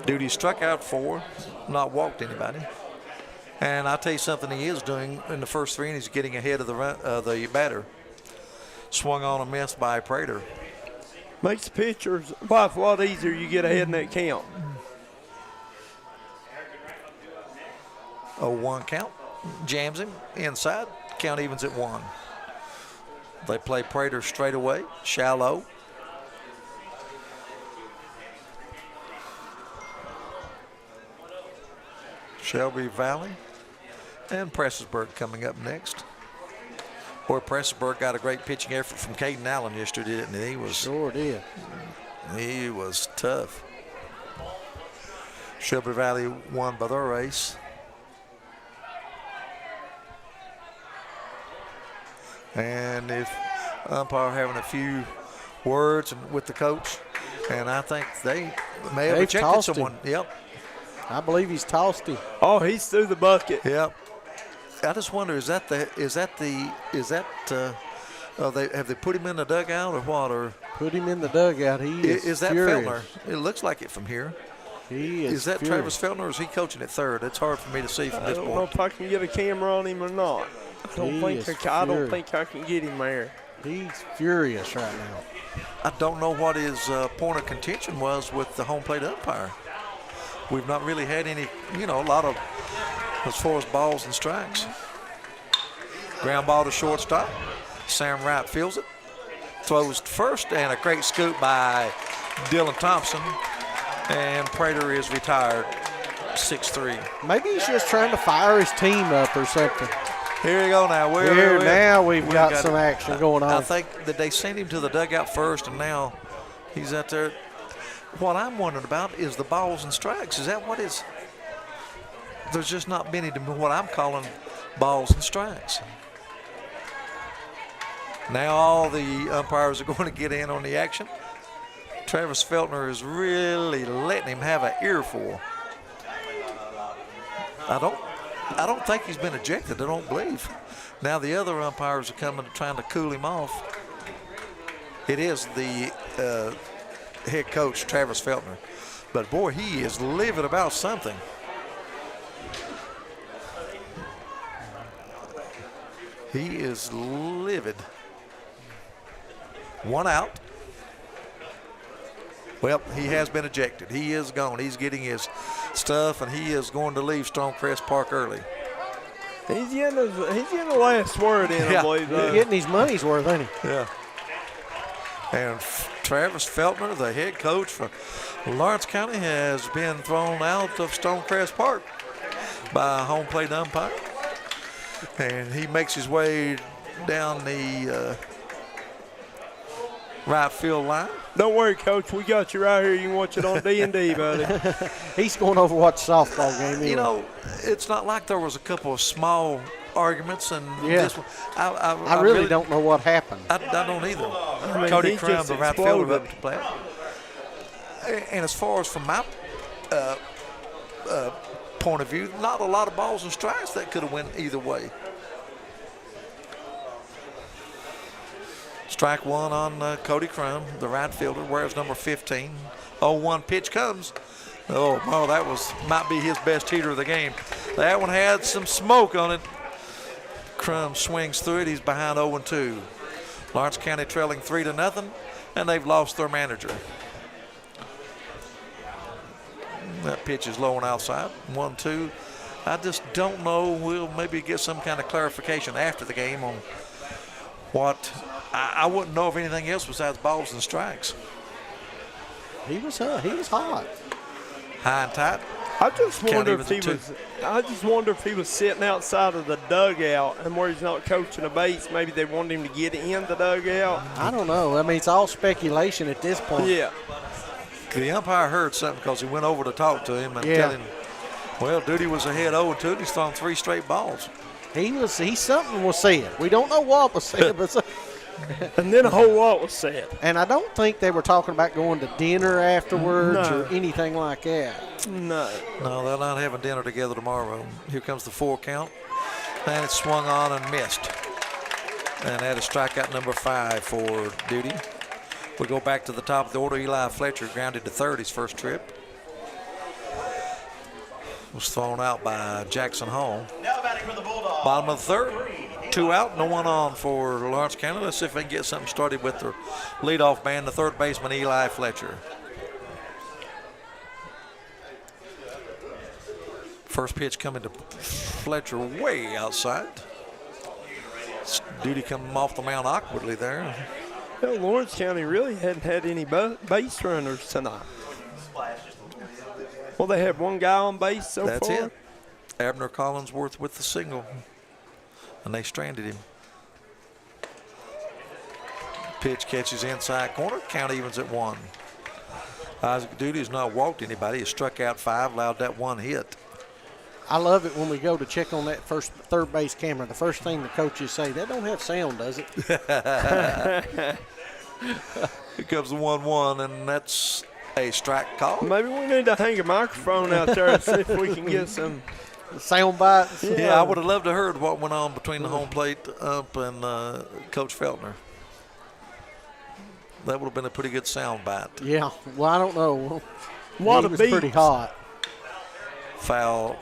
Duty struck out 4, not walked anybody. And I'll tell you something he is doing in the first 3 innings, getting ahead of the batter. Swung on a miss by Prater. makes the pitcher's life a lot easier. You get ahead in that count. 0-1 count. Jams him inside. Count evens at 1. They play Prater straight away, shallow. Shelby Valley and Pressburg coming up next. Boy, Pressburg got a great pitching effort from Caden Allen yesterday, didn't he? Sure did. He was tough. Shelby Valley won by their race. And if umpire having a few words with the coach, and I think they may have ejected someone. Yep. I believe he's tossed him. Oh, he's through the bucket. Yep. I just wonder, have they put him in the dugout or what? Or put him in the dugout. He is that furious. Feltner? It looks like it from here. He is that furious. Travis Feltner, or is he coaching at third? It's hard for me to see from this I don't point. know if I can get a camera on him or not. I don't think I can get him there. He's furious right now. I don't know what his point of contention was with the home plate umpire. We've not really had any, a lot of, as far as balls and strikes. Ground ball to shortstop. Sam Wright fields it. Throws first, and a great scoop by Dylan Thompson. And Prater is retired, 6-3. Maybe he's just trying to fire his team up or something. Here you go now. Now we've got some action going on. I think that they sent him to the dugout first, and now he's out there. What I'm wondering about is the balls and strikes. Is that what is? There's just not many to what I'm calling balls and strikes. Now all the umpires are going to get in on the action. Travis Feltner is really letting him have an earful. I don't think he's been ejected. I don't believe. Now the other umpires are coming, trying to cool him off. It is the head coach, Travis Feltner. But boy, he is livid about something. He is livid. 1 out. Well, he has been ejected. He is gone. He's getting his stuff, and he is going to leave Stonecrest Park early. He's getting the last word in, I believe. He's getting his money's worth, ain't he? Yeah. And Travis Feltner, the head coach for Lawrence County, has been thrown out of Stonecrest Park by a home plate umpire. And he makes his way down the right field line. Don't worry, Coach. We got you right here. You can watch it on D&D, buddy. He's going over to watch the softball game. Anyway. It's not like there was a couple of small arguments. And this one, I really don't know what happened. I don't either. Cody Crum, the right fielder, up to play. And as far as from my point of view, not a lot of balls and strikes that could have went either way. Strike 1 on Cody Crum, the right fielder, wears number 15. 0-1 pitch comes. Oh, that might be his best heater of the game. That one had some smoke on it. Crum swings through it. He's behind 0-2. Lawrence County trailing 3-0, and they've lost their manager. That pitch is low and outside. 1-2. I just don't know. We'll maybe get some kind of clarification after the game on what. I wouldn't know of anything else besides balls and strikes. He was hot. High and tight. I just wonder if he was sitting outside of the dugout, and where he's not coaching a base, maybe they wanted him to get in the dugout. I don't know. I mean, it's all speculation at this point. Yeah. The umpire heard something because he went over to talk to him and tell him, well, Duty was ahead 0-2, and he's thrown 3 straight balls. He's something was said. We don't know what was said, but And then a whole lot was said. And I don't think they were talking about going to dinner afterwards or anything like that. No. No, they're not having dinner together tomorrow. Here comes the 4 count. And it's swung on and missed. And that is strikeout number 5 for Duty. We go back to the top of the order. Eli Fletcher grounded to third his first trip. Was thrown out by Jackson Hall. Now batting for the Bulldogs. Bottom of the third. 2 out, no one on for Lawrence County. Let's see if they can get something started with their leadoff man, the third baseman, Eli Fletcher. First pitch coming to Fletcher way outside. Duty coming off the mound awkwardly there. Well, Lawrence County really hadn't had any base runners tonight. Well, they had 1 guy on base so far. That's it. Abner Collinsworth with the single. And they stranded him. Pitch catches inside corner. Count evens at 1. Isaac Duty has not walked anybody. He struck out 5, allowed that 1 hit. I love it when we go to check on that third base camera. The first thing the coaches say, that don't have sound, does it? Here comes the 1-1, and that's a strike call. Maybe we need to hang a microphone out there and see if we can get some sound bites. Yeah, I would have loved to heard what went on between the home plate ump and Coach Feltner. That would have been a pretty good sound bite. Yeah, well, I don't know. A lot of was beats. Pretty hot. Foul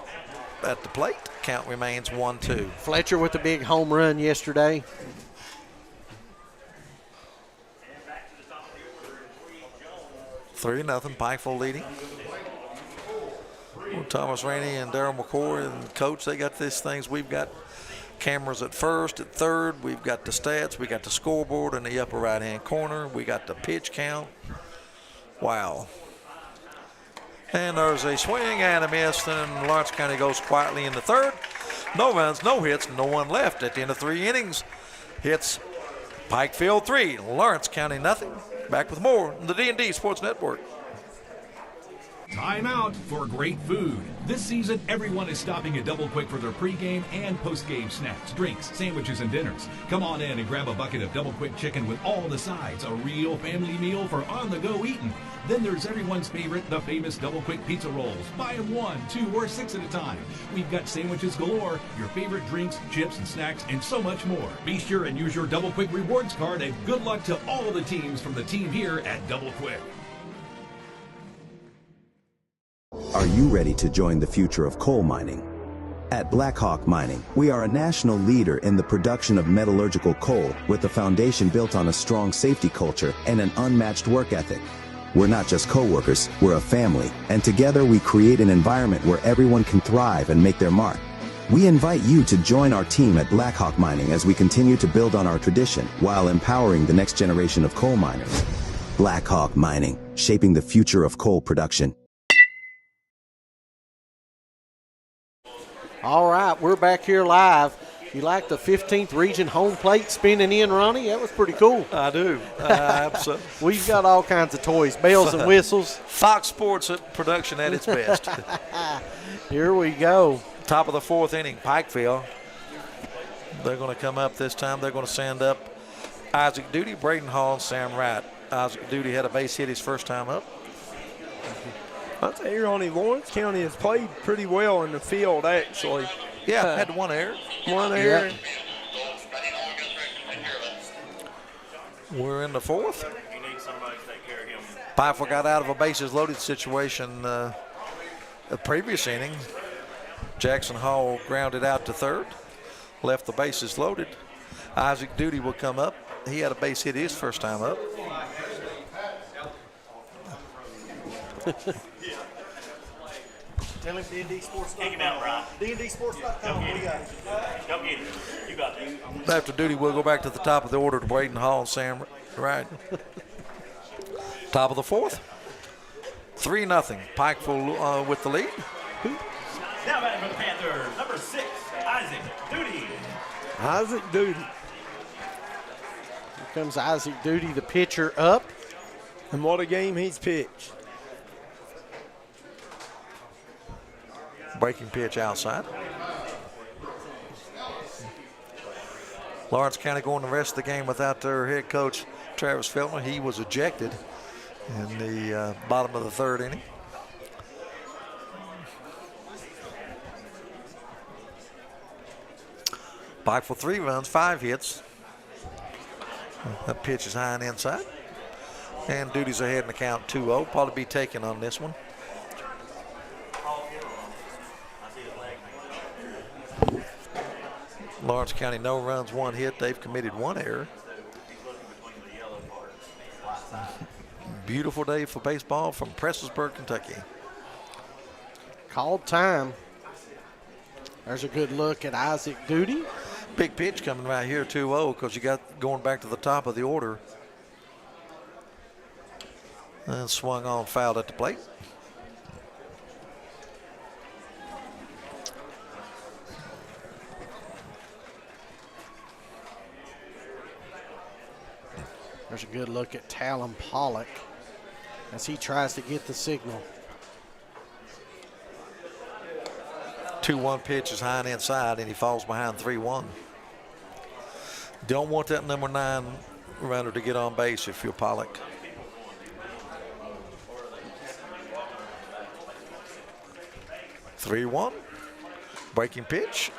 at the plate. Count remains 1-2. Fletcher with the big home run yesterday. Three nothing. Pikeville leading. Well, Thomas Rainey and Darryl McCoy and Coach, they got these things. We've got cameras at first, at third. We've got the stats. We got the scoreboard in the upper right-hand corner. We got the pitch count. Wow. And there's a swing and a miss, and Lawrence County goes quietly in the third. No runs, no hits, no one left at the end of 3 innings. Hits Pikeville 3, Lawrence County nothing. Back with more on the D&D Sports Network. Time out for great food. This season, everyone is stopping at Double Quick for their pregame and postgame snacks, drinks, sandwiches, and dinners. Come on in and grab a bucket of Double Quick chicken with all the sides, a real family meal for on-the-go eating. Then there's everyone's favorite, the famous Double Quick pizza rolls. Buy them 1, 2, or 6 at a time. We've got sandwiches galore, your favorite drinks, chips, and snacks, and so much more. Be sure and use your Double Quick rewards card, and good luck to all the teams from the team here at Double Quick. Are you ready to join the future of coal mining? At Blackhawk Mining, we are a national leader in the production of metallurgical coal with a foundation built on a strong safety culture and an unmatched work ethic. We're not just co-workers, we're a family, and together we create an environment where everyone can thrive and make their mark. We invite you to join our team at Blackhawk Mining as we continue to build on our tradition while empowering the next generation of coal miners. Blackhawk Mining, shaping the future of coal production. All right, we're back here live. You like the 15th Region home plate spinning in, Ronnie? That was pretty cool. I do. Absolutely. We've got all kinds of toys, bells and whistles. Fox Sports production at its best. Here we go. Top of the 4th inning, Pikeville. They're going to come up this time. They're going to send up Isaac Duty, Braden Hall, and Sam Wright. Isaac Duty had a base hit his first time up. I tell you, Ronnie, Lawrence County has played pretty well in the field, actually. Yeah, had 1 error. 1 error. Yep. We're in the 4th. You need somebody to take care of him. Pikeville got out of a bases loaded situation the previous inning. Jackson Hall grounded out to third, left the bases loaded. Isaac Duty will come up. He had a base hit his first time up. Tell him D&D Sports. Take him out, Ryan. D&D Sports.com. What do you got? Go get it. You got it. After Duty, we'll go back to the top of the order to Braden Hall and Sam Wright. Top of the 4th. 3-0. Pikeville with the lead. Now batting for the Panthers, number 6, Isaac Duty. Isaac Duty. Here comes Isaac Duty, the pitcher, up. And what a game he's pitched. Breaking pitch outside. Lawrence County going the rest of the game without their head coach, Travis Feltner. He was ejected in the bottom of the third inning. Pikeville 3 runs, 5 hits. That pitch is high and inside. And Duty's ahead in the count 2-0. Probably be taken on this one. Lawrence County, no runs, 1 hit. They've committed 1 error. Beautiful day for baseball from Prestonsburg, Kentucky. Called time. There's a good look at Isaac Duty. Big pitch coming right here, 2-0, because you got going back to the top of the order. And swung on, fouled at the plate. There's a good look at Talon Pollock as he tries to get the signal. 2-1 pitch is high and inside, and he falls behind 3-1. Don't want that number 9 runner to get on base if you're Pollock. (3-1). Breaking pitch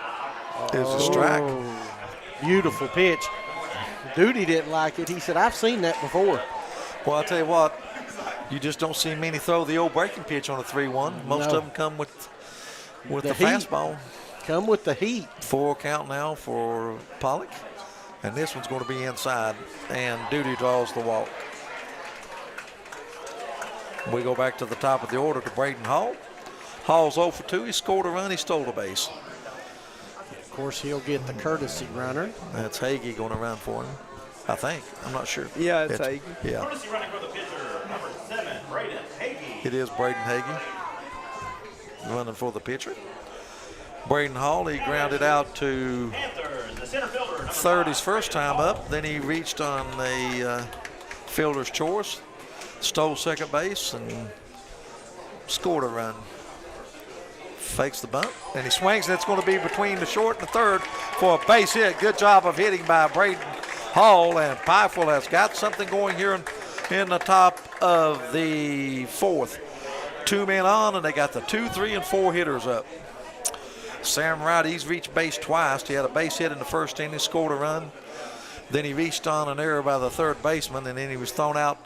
is a strike. Beautiful pitch. Duty didn't like it. He said, I've seen that before. Well, I'll tell you what, you just don't see many throw the old breaking pitch on a 3-1. Most of them come with the fastball. Come with the heat. 4 count now for Pollock. And this one's going to be inside. And Duty draws the walk. We go back to the top of the order to Braden Hall. Hall's 0 for 2. He scored a run. He stole a base. Of course, he'll get the courtesy runner. That's Hagee going to run for him, I think. I'm not sure. Yeah, it's Hagee. Yeah. Courtesy running for the pitcher, number 7, Braden Hagee. It is Braden Hagee running for the pitcher. Braden Hall, he grounded out to Panthers, the center fielder, third his first time up. Then he reached on the fielder's choice, stole second base, and scored a run. Fakes the bunt, and he swings, and it's going to be between the short and the third for a base hit. Good job of hitting by Braden Hall, and Pikeville has got something going here in the top of the fourth. 2 men on, and they got the 2, 3, and 4 hitters up. Sam Wright, he's reached base twice. He had a base hit in the first inning, scored a run. Then he reached on an error by the third baseman, and then he was thrown out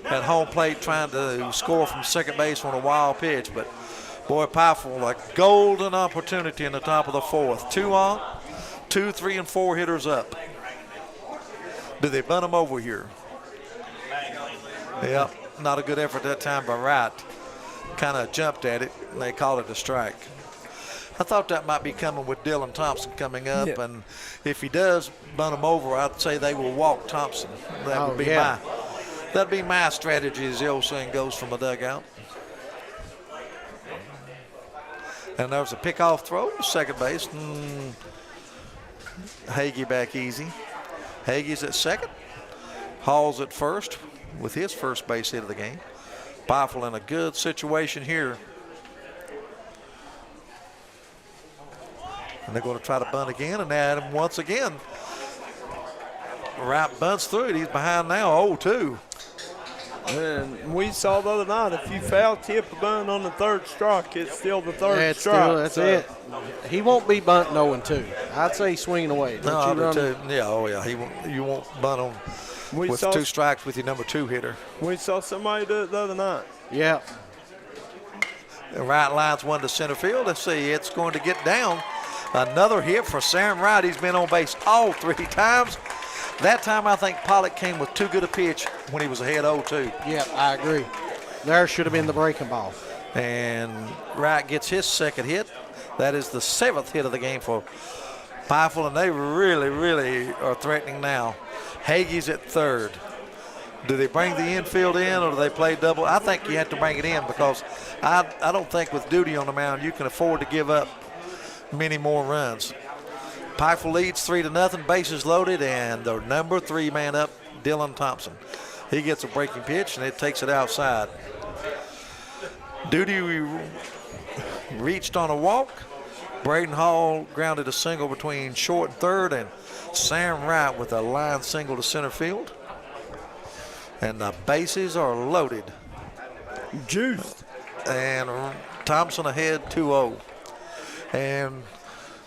at home plate trying to score from second base on a wild pitch. But boy, Pikeville, a golden opportunity in the top of the fourth. 2 on, 2, 3, and 4 hitters up. Do they bunt him over here? Yep, not a good effort that time by Wright. Kind of jumped at it, and they called it a strike. I thought that might be coming with Dylan Thompson coming up, and if he does bunt him over, I'd say they will walk Thompson. That would be that'd be my strategy, as the old saying goes, from the dugout. And there was a pickoff throw, second base. Hagee back easy. Hagee's at second. Hall's at first with his first base hit of the game. Pikeville in a good situation here. And they're going to try to bunt again, and add him once again. Wright bunts through it. He's behind now, 0-2. And we saw the other night, if you foul tip a bunt on the third strike, it's still the third strike. That's it. He won't be bunting 0-2. I'd say swinging away. You won't bunt on with 2 strikes with your number 2 hitter. We saw somebody do it the other night. Yeah. The right line's one to center field. Let's see, it's going to get down. Another hit for Sam Wright. He's been on base all 3 times. That time, I think Pollock came with too good a pitch when he was ahead 0-2. Yeah, I agree. There should have been the breaking ball. And Wright gets his second hit. That is the 7th hit of the game for Pikeville, and they really, really are threatening now. Hagee's at third. Do they bring the infield in, or do they play double? I think you have to bring it in, because I don't think with Duty on the mound you can afford to give up many more runs. Pikeville leads 3-0, bases loaded, and the number 3 man up, Dylan Thompson. He gets a breaking pitch, and it takes it outside. Duty reached on a walk, Braden Hall grounded a single between short and third, and Sam Wright with a line single to center field. And the bases are loaded. Juiced. And Thompson ahead 2-0. And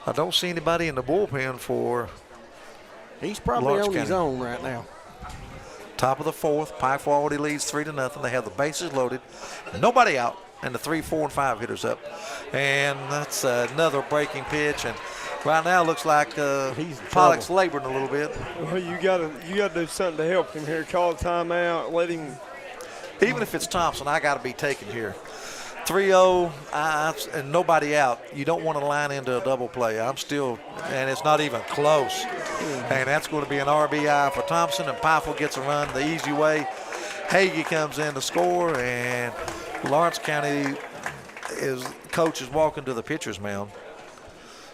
I don't see anybody in the bullpen for He's probably Lawrence on his County. own right now. Top of the fourth, Pikeville already leads 3-0. They have the bases loaded, nobody out, and the 3, 4, and 5 hitters up. And that's another breaking pitch. And right now it looks like Pollock's laboring a little bit. Well, you gotta do something to help him here. Call a timeout. Let him. Even if it's Thompson, I got to be taken here. 3-0 and nobody out. You don't want to line into a double play. I'm still, and it's not even close. And that's going to be an RBI for Thompson, and Pikeville gets a run the easy way. Hagee comes in to score, and Lawrence County coach is walking to the pitcher's mound.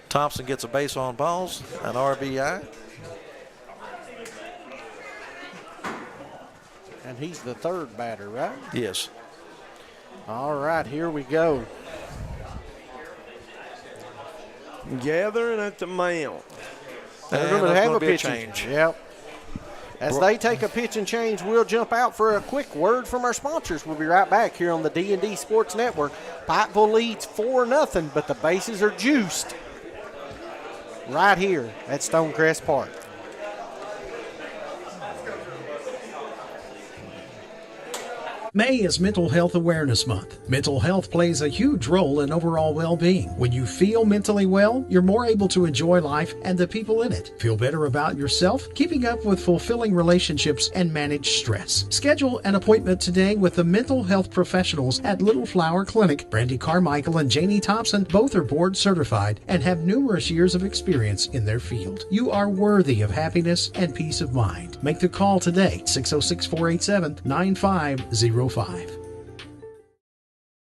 Thompson gets a base on balls, an RBI. And he's the third batter, right? Yes. All right, here we go. Gathering at the mound. They're And going to there's have gonna a be pitch change. Yep. As they take a pitch and change, we'll jump out for a quick word from our sponsors. We'll be right back here on the D&D Sports Network. Pikeville leads 4-0, but the bases are juiced right here at Stonecrest Park. May is Mental Health Awareness Month. Mental health plays a huge role in overall well-being. When you feel mentally well, you're more able to enjoy life and the people in it. Feel better about yourself, keeping up with fulfilling relationships, and manage stress. Schedule an appointment today with the mental health professionals at Little Flower Clinic. Brandy Carmichael and Janie Thompson both are board certified and have numerous years of experience in their field. You are worthy of happiness and peace of mind. Make the call today, 606-487-9505.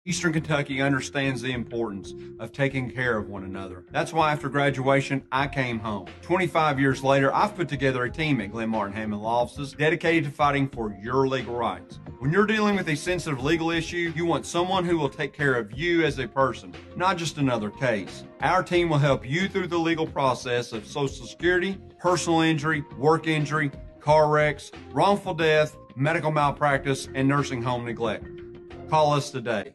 Eastern Kentucky understands the importance of taking care of one another. That's why after graduation, I came home. 25 years later, I've put together a team at Glen Martin Hammond Law Offices dedicated to fighting for your legal rights. When you're dealing with a sensitive legal issue, you want someone who will take care of you as a person, not just another case. Our team will help you through the legal process of Social Security, personal injury, work injury, car wrecks, wrongful death, medical malpractice, and nursing home neglect. Call us today.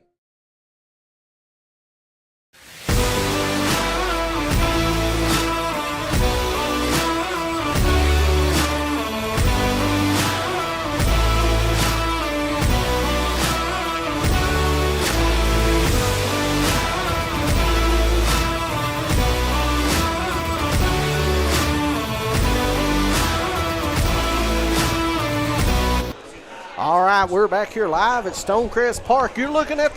All right, we're back here live at Stonecrest Park. You're looking at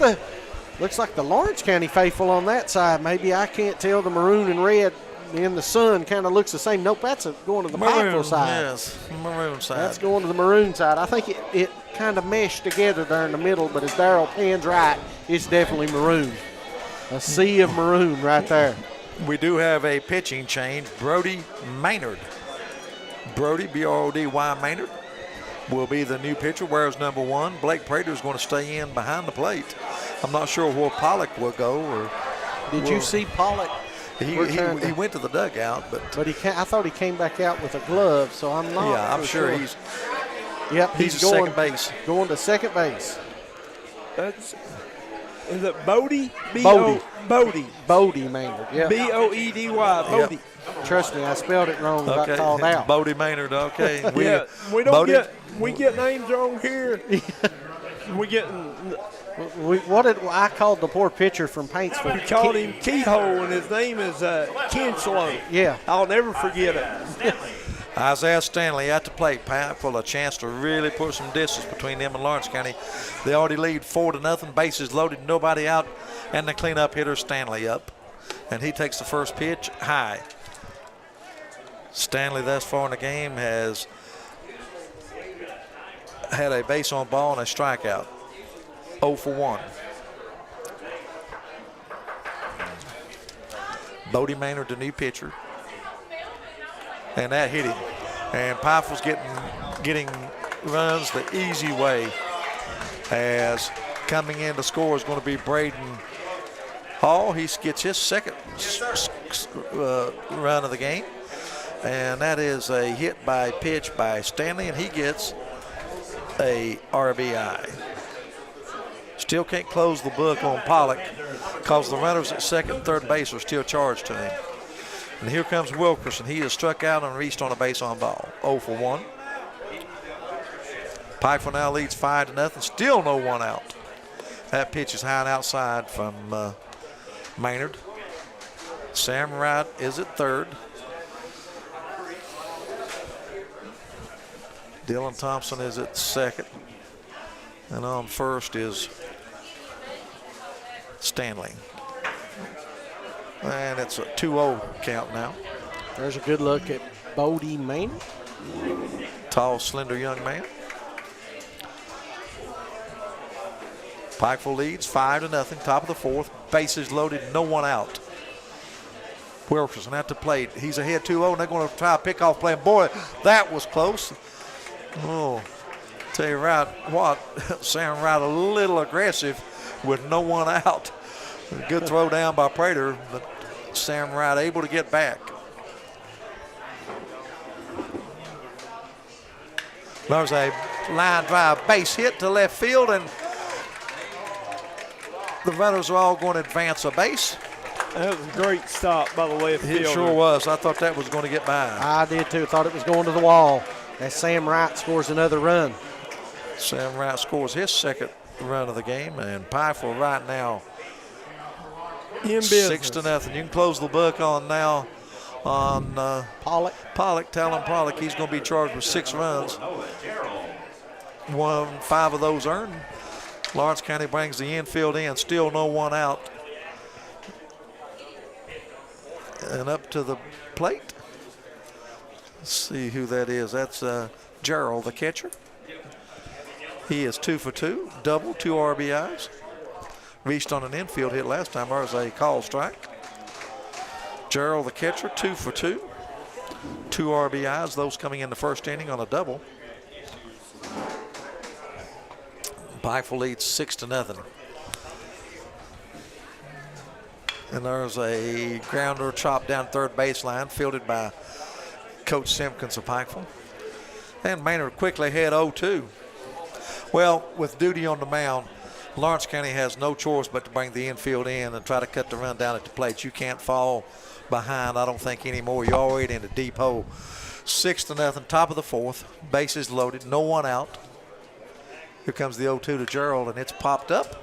looks like the Lawrence County faithful on that side. Maybe I can't tell. The maroon and red in the sun kind of looks the same. Nope, that's going to the Pikeville side. Yes, maroon side. That's going to the maroon side. I think it kind of meshed together there in the middle, but as Darryl pans right, it's definitely maroon. A sea of maroon right there. We do have a pitching change. Brody Maynard. Brody, B-R-O-D-Y Maynard, will be the new pitcher, wears number 1. Blake Prater is going to stay in behind the plate. I'm not sure where Pollock will go. Did you see Pollock? He went to the dugout, but I thought he came back out with a glove, so I'm not. Yeah, I'm sure he's. Yep, he's going second base. Going to second base. Is it Bodie? Bodie. Bodie Maynard. Yeah. B-O-E-D-Y. Bodie. Yep. Trust me, I spelled it wrong. Okay. Got called out. Bodie Maynard. Okay. We get names wrong here. I called the poor pitcher from Paintsville. We called him Keyhole, and his name is Kinslow. Yeah. I'll never forget it. Isaiah Stanley at the plate. Pikeville a chance to really put some distance between them and Lawrence County. They already lead 4-0. Bases loaded, nobody out, and the cleanup hitter Stanley up. And he takes the first pitch high. Stanley thus far in the game has had a base on ball and a strikeout. 0 for 1. Bodie Maynard, the new pitcher. And that hit him. And Pikeville's getting runs the easy way, as coming in to score is going to be Braden Hall. He gets his second run of the game. And that is a hit by pitch by Stanley, and he gets a RBI. Still can't close the book on Pollock because the runners at second and third base are still charged to him. And here comes Wilkerson. He is struck out and reached on a base on ball. 0 for 1. Pikeville now leads 5-0. Still no one out. That pitch is high and outside from Maynard. Sam Wright is at third. Dylan Thompson is at second. And on first is Stanley. And it's a 2-0 count now. There's a good look at Bodie Maynard. Tall, slender young man. Pikeville leads 5-0, top of the fourth. Bases loaded, no one out. Wilkerson at the plate. He's ahead 2-0, and they're going to try a pickoff play. And boy, that was close. Oh, tell you right what, Sam Wright a little aggressive with no one out. Good throw down by Prater, but Sam Wright able to get back. There's a line drive base hit to left field, and the runners are all going to advance a base. That was a great stop by the left fielder. It sure was. I thought that was going to get by. I did too. Thought it was going to the wall. As Sam Wright scores another run. Sam Wright scores his second run of the game, and Pikeville right now in business. 6-0. You can close the book on now on Pollock. Talon Pollock. He's going to be charged with 6 runs. 5 of those earned. Lawrence County brings the infield in. Still no one out. And up to the plate. Let's see who that is. That's Darryl, the catcher. He is 2 for 2, double, 2 RBIs. Reached on an infield hit last time. There was a call strike. Darryl, the catcher, 2 for 2, 2 RBIs. Those coming in the first inning on a double. Pikeville leads 6-0. And there's a grounder chopped down third baseline, fielded by Coach Simpkins of Pikeville. And Maynard quickly had 0-2. Well, with duty on the mound, Lawrence County has no choice but to bring the infield in and try to cut the run down at the plate. You can't fall behind, I don't think, anymore. You're already in a deep hole. 6-0, top of the fourth. Bases loaded, no one out. Here comes the 0-2 to Gerald, and it's popped up.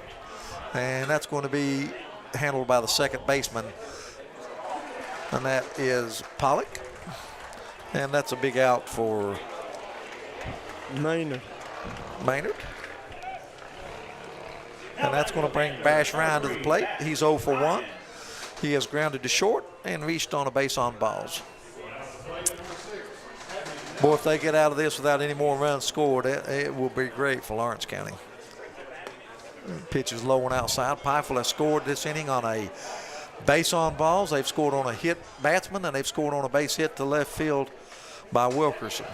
And that's going to be handled by the second baseman. And that is Pollock. And that's a big out for Maynard. And that's going to bring Bash Ryan to the plate. He's 0 for 1. He is grounded to short and reached on a base on balls. Boy, if they get out of this without any more runs scored, it will be great for Lawrence County. Pitch is low and outside. Pikeville has scored this inning on a base on balls. They've scored on a hit batsman, and they've scored on a base hit to left field by Wilkerson.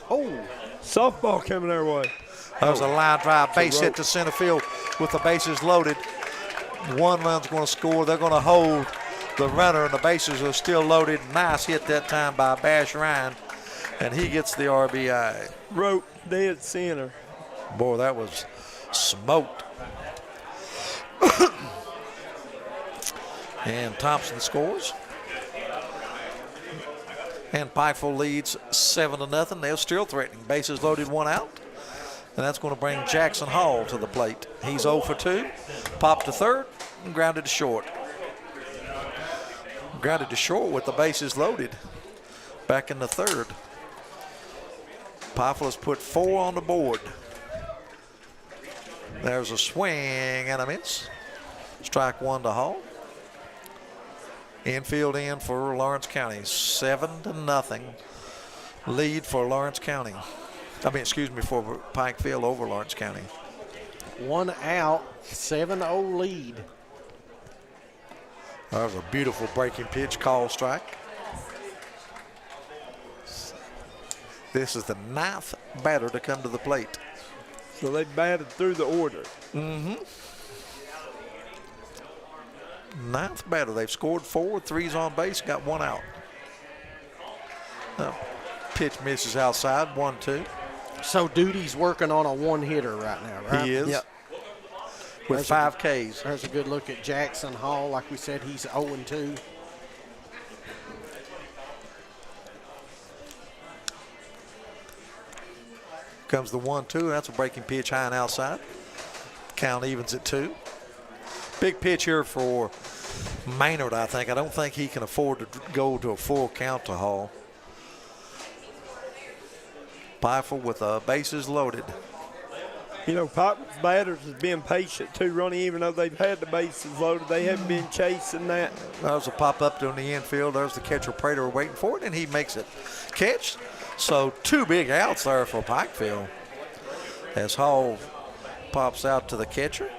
Oh, softball coming their way. There's a line drive base hit to center field with the bases loaded. 1 run's going to score. They're going to hold the runner, and the bases are still loaded. Nice hit that time by Bash Ryan, and he gets the RBI. Rope dead center. Boy, that was smoked. And Thompson scores. And Pikeville leads 7-0. They're still threatening. Bases loaded, 1 out. And that's going to bring Jackson Hall to the plate. He's 0 for 2. Popped to third and grounded to short. Grounded to short with the bases loaded. Back in the third. Pikeville has put 4 on the board. There's a swing and a miss. Strike 1 to Hall. Infield in for Lawrence County. 7-0 lead for Lawrence County. For Pikeville over Lawrence County. 1 out, 7-0 lead. That was a beautiful breaking pitch, call strike. This is the 9th batter to come to the plate. So they batted through the order. Mm-hmm. ninth batter. They've scored 4, 3's on base, got 1 out. Pitch misses outside, 1-2. So Duty's working on a one-hitter right now, right? He is. Yep. With 5 Ks. There's a good look at Jackson Hall. Like we said, he's 0-2. Comes the 1-2. That's a breaking pitch high and outside. Count evens at 2. Big pitch here for Maynard, I think. I don't think he can afford to go to a full count to Hall. Pikeville with bases loaded. You know, Pikeville's batters has been patient too, Ronnie. Even though they've had the bases loaded, they haven't been chasing that. There's a pop up to the infield. There's the catcher Prater waiting for it, and he makes it catch. So 2 big outs there for Pikeville as Hall pops out to the catcher,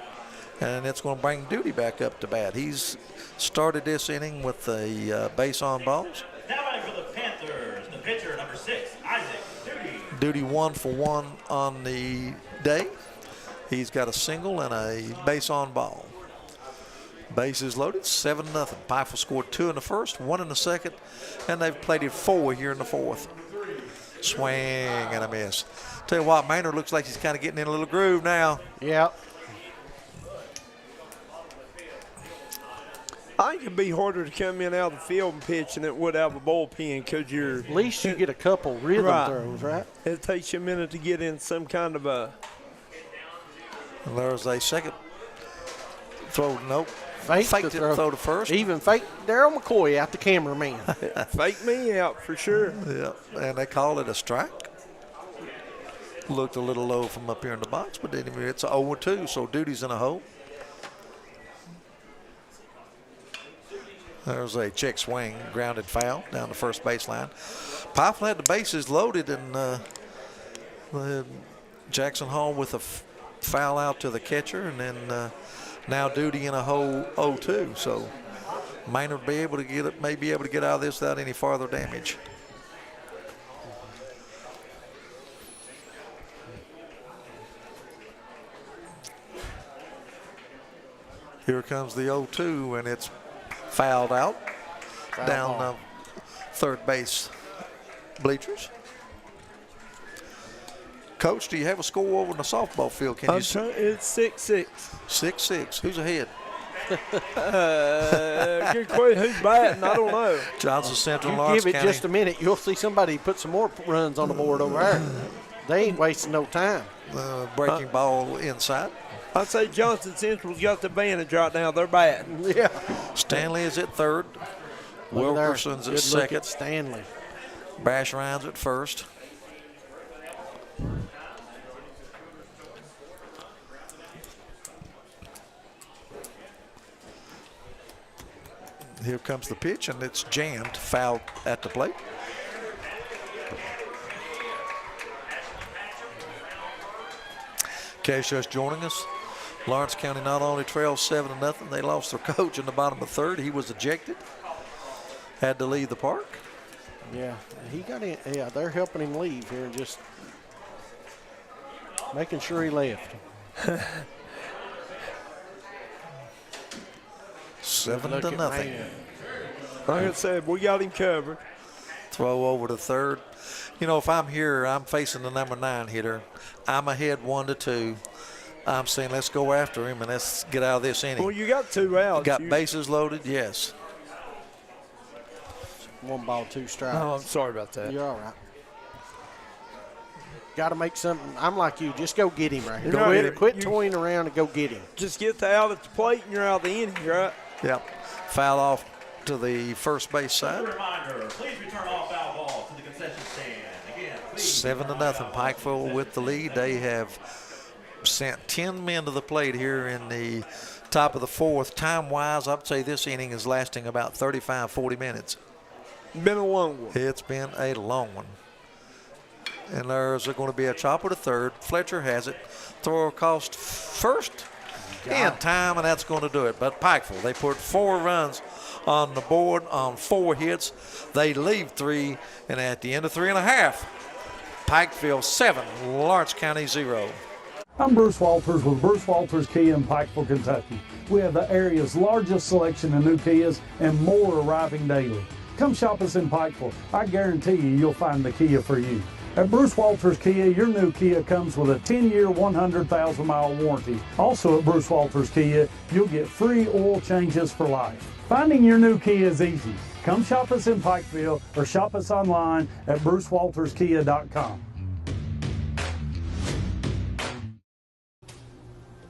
and it's going to bring Duty back up to bat. He's started this inning with the base on balls. Now batting for the Panthers, the pitcher, number 6, Isaac Duty. Duty 1 for 1 on the day. He's got a single and a base on ball. Bases loaded, 7-0. Pikeville scored 2 in the first, 1 in the second, and they've plated 4 here in the fourth. Swing and a miss. Tell you what, Maynard looks like he's kind of getting in a little groove now. Yep. I think it'd be harder to come in out of the field and pitch than it would out of a bullpen because you're. At least you get a couple rhythm throws, right? It takes you a minute to get in some kind of a. And there's a second throw. Nope. Faked the throw to first. Even faked Darryl McCoy out, the cameraman. Fake me out for sure. Yeah, and they call it a strike. Looked a little low from up here in the box, but anyway, it's 0-2, so Duty's in a hole. There's a check swing, grounded foul down the first baseline. Pikeville had the bases loaded, and Jackson Hall with a foul out to the catcher, and then now Duty in a hole 0-2. So Maynard may be able to get out of this without any farther damage. Here comes the 0-2, and it's fouled out down the third base bleachers. Coach, do you have a score over in the softball field? Can you see? It's 6-6. 6-6. Who's ahead? Good question. Who's batting? I don't know. Johnson Central, You Lawrence give it County. just a minute, you'll see somebody put some more runs on the board over there. They ain't wasting no time. Breaking ball inside. I'd say Johnson Central's got the advantage right now. They're batting. Yeah. Stanley is at third. Wilkerson's at Good look second. at Stanley. Bash Ryan's at first. Here comes the pitch, and it's jammed, foul at the plate. Cash just joining us. Lawrence County not only trails 7-0, they lost their coach in the bottom of the third. He was ejected, had to leave the park. Yeah, he got in. Yeah, they're helping him leave here, just making sure he left. 7-0. Like I said, we got him covered. Throw over to third. You know, if I'm here, I'm facing the number 9 hitter. I'm ahead 1-2. I'm saying let's go after him and let's get out of this inning. Well, you got 2 outs. Got bases loaded, yes. 1 ball, 2 strikes. Oh, I'm sorry about that. You're all right. Got to make something. I'm like you. Just go get him right here. Go get him. Quit toying around and go get him. Just get the out at the plate and you're out of the inning, right? Yep. Foul off to the first base side. Reminder, please return all foul balls to the concession stand. Again, 7-0. Pikeville with the lead. They have sent 10 men to the plate here in the top of the fourth. Time-wise, I'd say this inning is lasting about 35, 40 minutes. Been a long one. It's been a long one. And there's going to be a chopper to third. Fletcher has it. Throw across first in time, and that's going to do it. But Pikeville, they put 4 runs on the board on 4 hits. They leave 3, and at the end of 3.5, Pikeville 7, Lawrence County 0. I'm Bruce Walters with Bruce Walters Kia in Pikeville, Kentucky. We have the area's largest selection of new Kias and more arriving daily. Come shop us in Pikeville. I guarantee you'll find the Kia for you. At Bruce Walters Kia, your new Kia comes with a 10-year, 100,000-mile warranty. Also at Bruce Walters Kia, you'll get free oil changes for life. Finding your new Kia is easy. Come shop us in Pikeville or shop us online at brucewalterskia.com.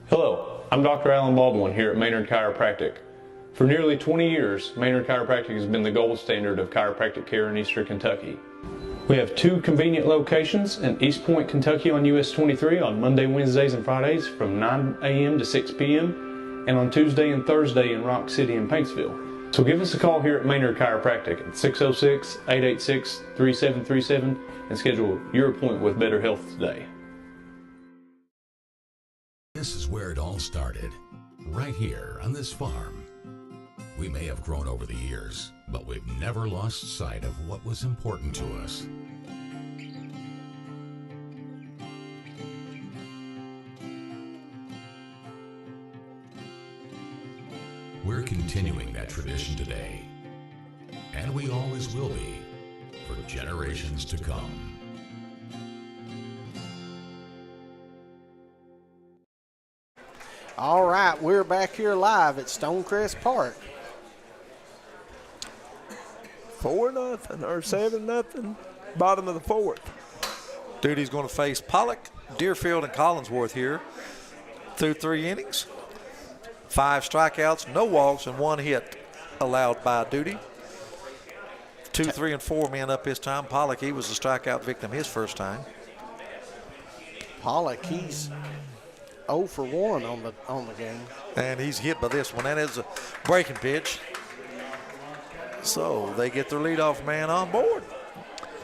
Hello, I'm Dr. Alan Baldwin here at Maynard Chiropractic. For nearly 20 years, Maynard Chiropractic has been the gold standard of chiropractic care in Eastern Kentucky. We have 2 convenient locations in East Point, Kentucky on US 23 on Monday, Wednesdays, and Fridays from 9 a.m. to 6 p.m. and on Tuesday and Thursday in Rock City and Paintsville. So give us a call here at Maynard Chiropractic at 606-886-3737 and schedule your appointment with Better Health today. This is where it all started, right here on this farm. We may have grown over the years, but we've never lost sight of what was important to us. We're continuing that tradition today, and we always will be, for generations to come. All right, we're back here live at Stonecrest Park. 4-0 or 7-0. Bottom of the 4th. Duty's going to face Pollock, Deerfield, and Collinsworth here through 3 innings. 5 strikeouts, no walks, and 1 hit allowed by Duty. 2, 3, and 4 men up his time. Pollock, he was a strikeout victim his first time. Pollock, he's 0 for 1 on the game. And he's hit by this one. That is a breaking pitch. So they get their leadoff man on board.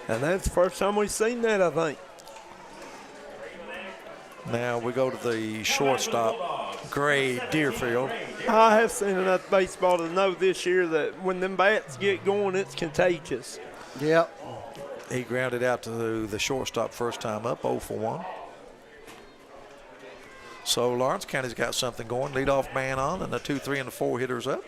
And that's the first time we've seen that, I think. Now we go to the shortstop, Gray Deerfield. I have seen enough baseball to know this year that when them bats get going, it's contagious. Yep. He grounded out to the shortstop first time up, 0 for 1. So Lawrence County's got something going. Leadoff man on, and the 2, 3, and the 4 hitters up.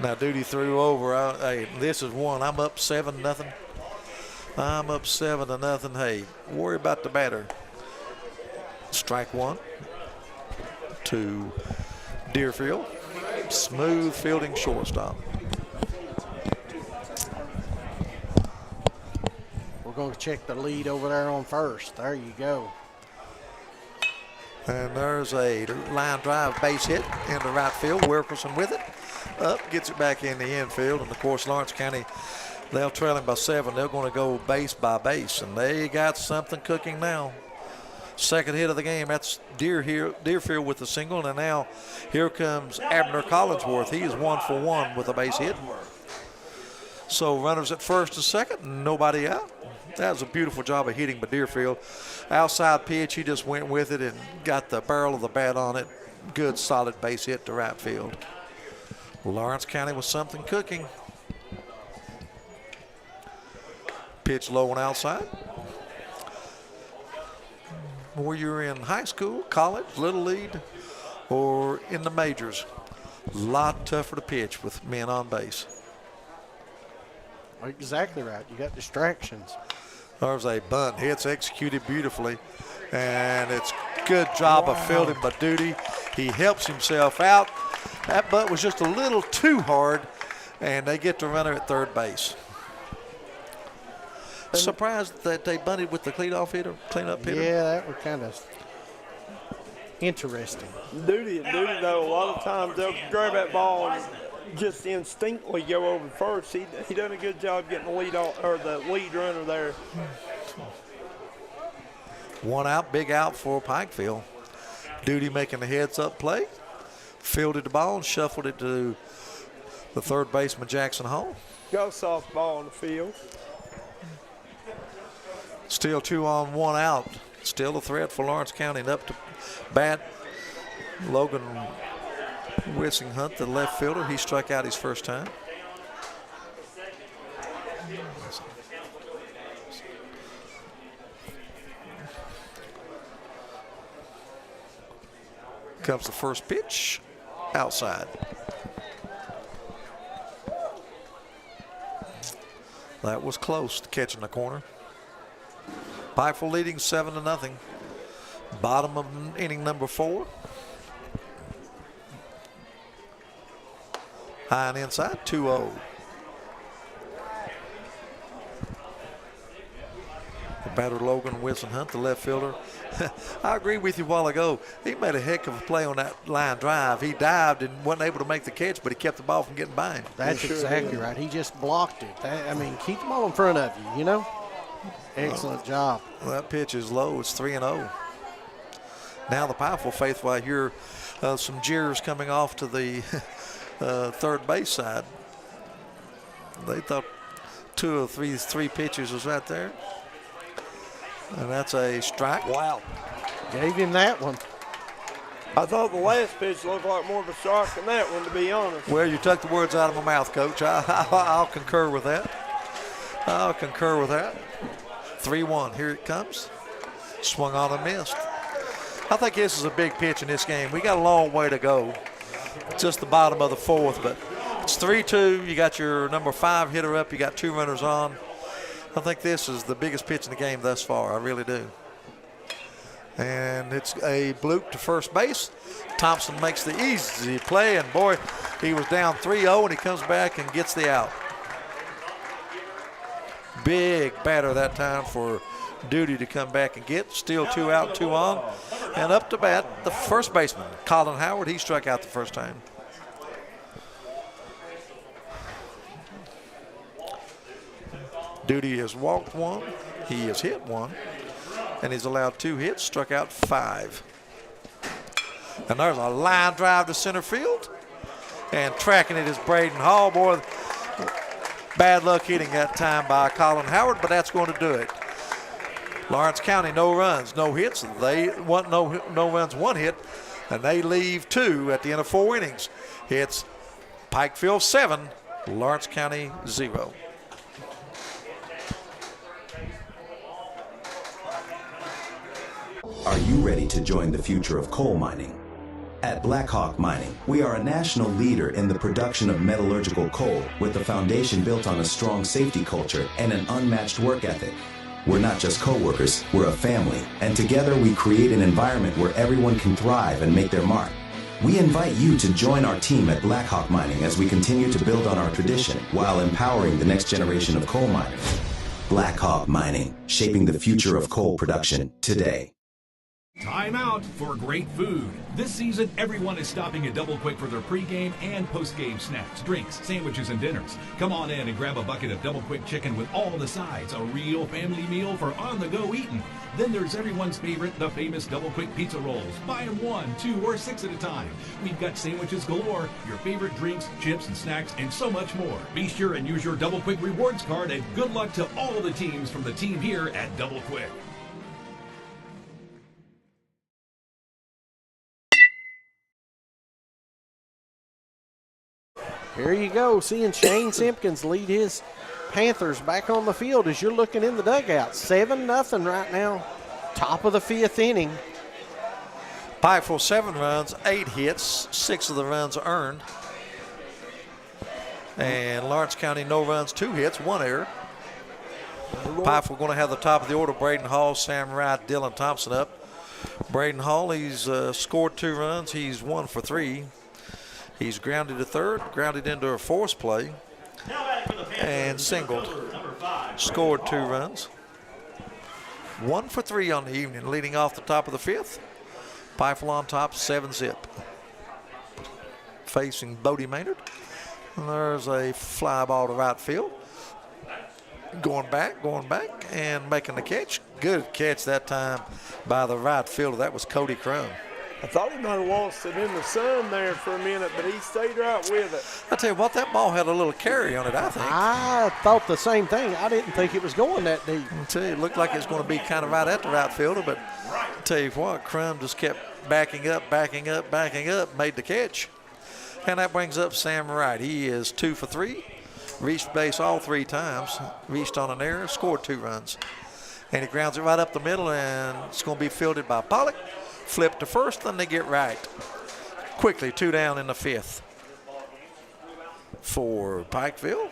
Now Duty threw over. Hey, this is 1. I'm up 7-0. I'm up 7-0. Hey, worry about the batter. Strike 1 to Deerfield. Smooth fielding shortstop. We're going to check the lead over there on first. There you go. And there's a line drive base hit into right field. Wilkerson with it. Up, gets it back in the infield. And, of course, Lawrence County, they'll trail him by 7. They're going to go base by base. And they got something cooking now. Second hit of the game. That's Deerfield with the single. And now here comes Abner Collinsworth. He is 1 for 1 with a base hit. So runners at first and second. Nobody out. That was a beautiful job of hitting by Deerfield. Outside pitch, he just went with it and got the barrel of the bat on it. Good, solid base hit to right field. Lawrence County with something cooking. Pitch low and outside. Where you're in high school, college, little league, or in the majors, a lot tougher to pitch with men on base. Exactly right. You got distractions. There's a bunt. It's executed beautifully, and it's good job of fielding by Duty. He helps himself out. That bunt was just a little too hard, and they get the runner at third base. Surprised that they bunted with the cleanup hitter. Yeah, that was kind of interesting. Duty, though, a lot of times they'll grab that ball and just instinctively go over first. He done a good job getting the lead runner there. 1 out, big out for Pikeville. Duty making the heads-up play. Fielded the ball and shuffled it to the third baseman, Jackson Hall. Go soft ball on the field. Still 2 on, 1 out. Still a threat for Lawrence County. And up to bat, Logan Wissinghunt, the left fielder. He struck out his first time. Comes the first pitch, outside. That was close to catching the corner. Pikeville leading 7-0. Bottom of inning number 4. High and inside, 2-0. The batter Logan Wilson Hunt, the left fielder. I agree with you a while ago. He made a heck of a play on that line drive. He dived and wasn't able to make the catch, but he kept the ball from getting by him. That's exactly right. He just blocked it. Keep the ball in front of you, you know? Excellent job. Well, that pitch is low. It's 3-0. Now the Pikeville faithful, I hear some jeers coming off to the third base side. They thought 2 of 3 pitches was right there. And that's a strike. Wow. Gave him that one. I thought the last pitch looked like more of a strike than that one, to be honest. Well, you took the words out of my mouth, Coach. I'll concur with that. 3-1. Here it comes. Swung on and missed. I think this is a big pitch in this game. We got a long way to go. Just the bottom of the 4th, but it's 3-2. You got your number 5 hitter up. You got 2 runners on. I think this is the biggest pitch in the game thus far. I really do. And it's a bloop to first base. Thompson makes the easy play, and boy, he was down 3-0, and he comes back and gets the out. Big batter that time for Duty to come back and get. Still 2 out, 2 on. And up to bat, the first baseman, Colin Howard. He struck out the first time. Duty has walked 1. He has hit 1. And he's allowed 2 hits, struck out 5. And there's a line drive to center field. And tracking it is Braden Hall. Boy, bad luck hitting that time by Colin Howard, but that's going to do it. Lawrence County, no runs, no hits. They want no runs, 1 hit, and they leave 2 at the end of 4 innings. It's Pikeville 7, Lawrence County 0. Are you ready to join the future of coal mining? At Blackhawk Mining, we are a national leader in the production of metallurgical coal with a foundation built on a strong safety culture and an unmatched work ethic. We're not just co-workers, we're a family, and together we create an environment where everyone can thrive and make their mark. We invite you to join our team at Blackhawk Mining as we continue to build on our tradition while empowering the next generation of coal miners. Blackhawk Mining, shaping the future of coal production today. Time out for great food. This season, everyone is stopping at Double Quick for their pregame and postgame snacks, drinks, sandwiches, and dinners. Come on in and grab a bucket of Double Quick chicken with all the sides, a real family meal for on-the-go eating. Then there's everyone's favorite, the famous Double Quick pizza rolls. Buy them 1, 2, or 6 at a time. We've got sandwiches galore, your favorite drinks, chips, and snacks, and so much more. Be sure and use your Double Quick rewards card, and good luck to all the teams from the team here at Double Quick. Here you go, seeing Shane Simpkins lead his Panthers back on the field as you're looking in the dugout. 7-0 right now, top of the 5th inning. Pikeville 7 runs, 8 hits, 6 of the runs earned. And Lawrence County, no runs, 2 hits, 1 error. Pikeville going to have the top of the order, Braden Hall, Sam Wright, Dylan Thompson up. Braden Hall, he's scored 2 runs, he's 1 for 3. He's grounded to third, grounded into a force play, and singled. Scored 2 runs. 1 for 3 on the evening, leading off the top of the 5th. Pikeville on top, 7-zip. Facing Bodie Maynard. And there's a fly ball to right field. Going back, and making the catch. Good catch that time by the right fielder. That was Cody Crum. I thought he might have lost it in the sun there for a minute, but he stayed right with it. I tell you what, that ball had a little carry on it, I think. I thought the same thing. I didn't think it was going that deep. I tell you, it looked like it was going to be kind of right at the right fielder, but I tell you what, Crum just kept backing up, made the catch. And that brings up Sam Wright. He is 2 for 3, reached base all 3 times, reached on an error, scored 2 runs. And he grounds it right up the middle, and it's going to be fielded by Pollock. flip to first, then they get right. Quickly, 2 down in the 5th for Pikeville.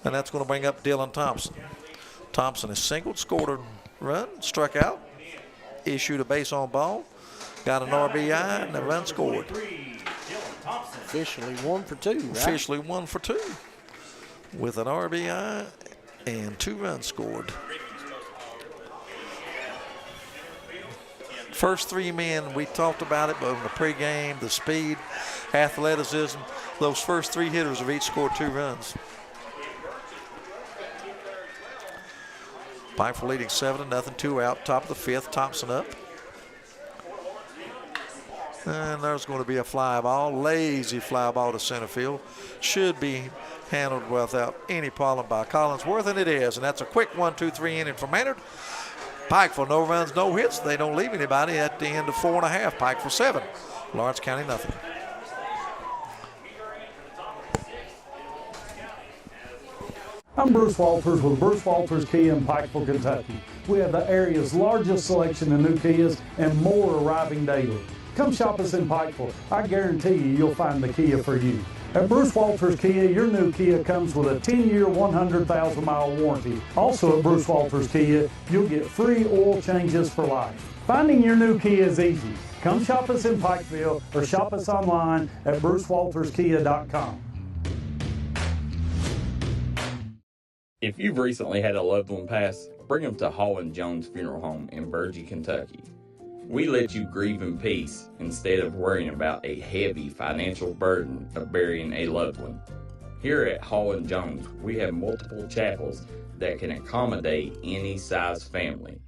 And that's going to bring up Dylan Thompson. Thompson is singled, scored a run, struck out, issued a base on ball, got an RBI, and a run scored. Officially 1 for 2, right? Officially 1 for 2 with an RBI and 2 runs scored. First 3 men, we talked about it, but in the pregame, the speed, athleticism, those first 3 hitters have each scored 2 runs. Pikeville leading 7-0, 2 out, top of the 5th, Thompson up. And there's going to be a fly ball, lazy fly ball to center field. Should be handled without any problem by Collinsworth, and it is. And that's a quick 1-2-3 inning from Maynard. Pikeville, no runs, no hits. They don't leave anybody at the end of 4.5. Pikeville 7, Lawrence County nothing. I'm Bruce Walters with Bruce Walters Kia in Pikeville, Kentucky. We have the area's largest selection of new Kias and more arriving daily. Come shop us in Pikeville. I guarantee you'll find the Kia for you. At Bruce Walters Kia, your new Kia comes with a 10-year, 100,000-mile warranty. Also at Bruce Walters Kia, you'll get free oil changes for life. Finding your new Kia is easy. Come shop us in Pikeville or shop us online at brucewalterskia.com. If you've recently had a loved one pass, bring them to Hall & Jones Funeral Home in Burgee, Kentucky. We let you grieve in peace instead of worrying about a heavy financial burden of burying a loved one. Here at Hall & Jones, we have multiple chapels that can accommodate any size family.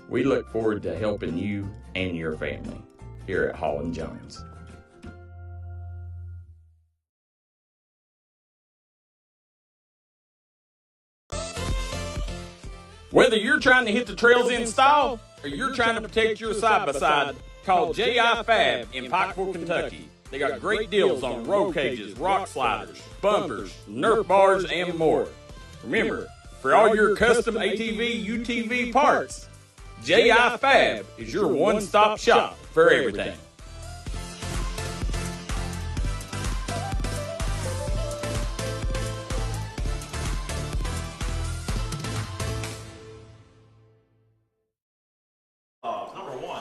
We look forward to helping you and your family here at Hall & Jones. Whether you're trying to hit the trails in style or you're trying to protect your side-by-side, call J.I. Fab in Pikeville, Kentucky. They got great deals on roll cages, rock sliders, bumpers, Nerf bars, and more. Remember, for all your custom ATV, UTV parts, J.I. Fab is your one-stop shop for everything.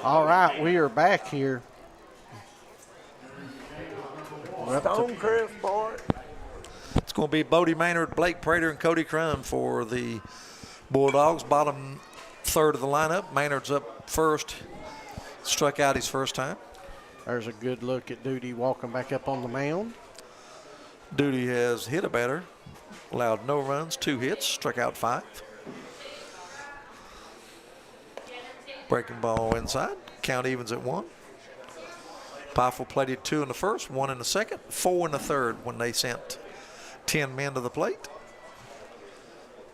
All right, we are back here. Stonecrest boy. It's going to be Bodie Maynard, Blake Prater, and Cody Crum for the Bulldogs. Bottom third of the lineup. Maynard's up first. Struck out his first time. There's a good look at Duty walking back up on the mound. Duty has hit a batter. Allowed no runs, 2 hits, struck out 5. Breaking ball inside. Count evens at 1. Pikeville plated 2 in the first, 1 in the second, 4 in the third when they sent 10 men to the plate.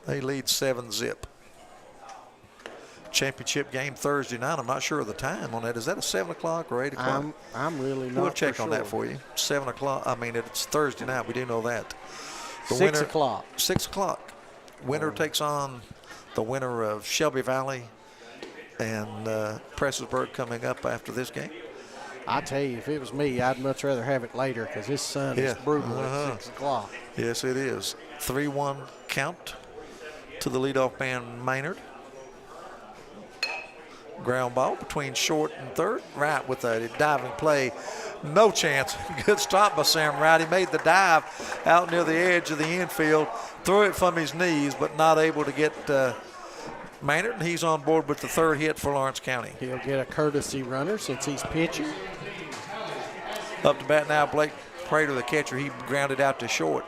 They lead 7-0. Championship game Thursday night. I'm not sure of the time on that. Is that a 7 o'clock or 8 o'clock? I'm really not We'll check for on sure. that for you. 7 o'clock. I mean, it's Thursday night. We do know that. The 6 o'clock. 6 o'clock. Winner takes on the winner of Shelby Valley and Prestonsburg coming up after this game. I tell you, if it was me, I'd much rather have it later because this sun is brutal at 6 o'clock. Yes, it is. 3-1 count to the leadoff man, Maynard. Ground ball between short and third. Wright with a diving play. No chance. Good stop by Sam Wright. He made the dive out near the edge of the infield. Threw it from his knees, but not able to get Maynard, and he's on board with the 3rd hit for Lawrence County. He'll get a courtesy runner since he's pitching. Up to bat now, Blake Prater, the catcher. He grounded out to short.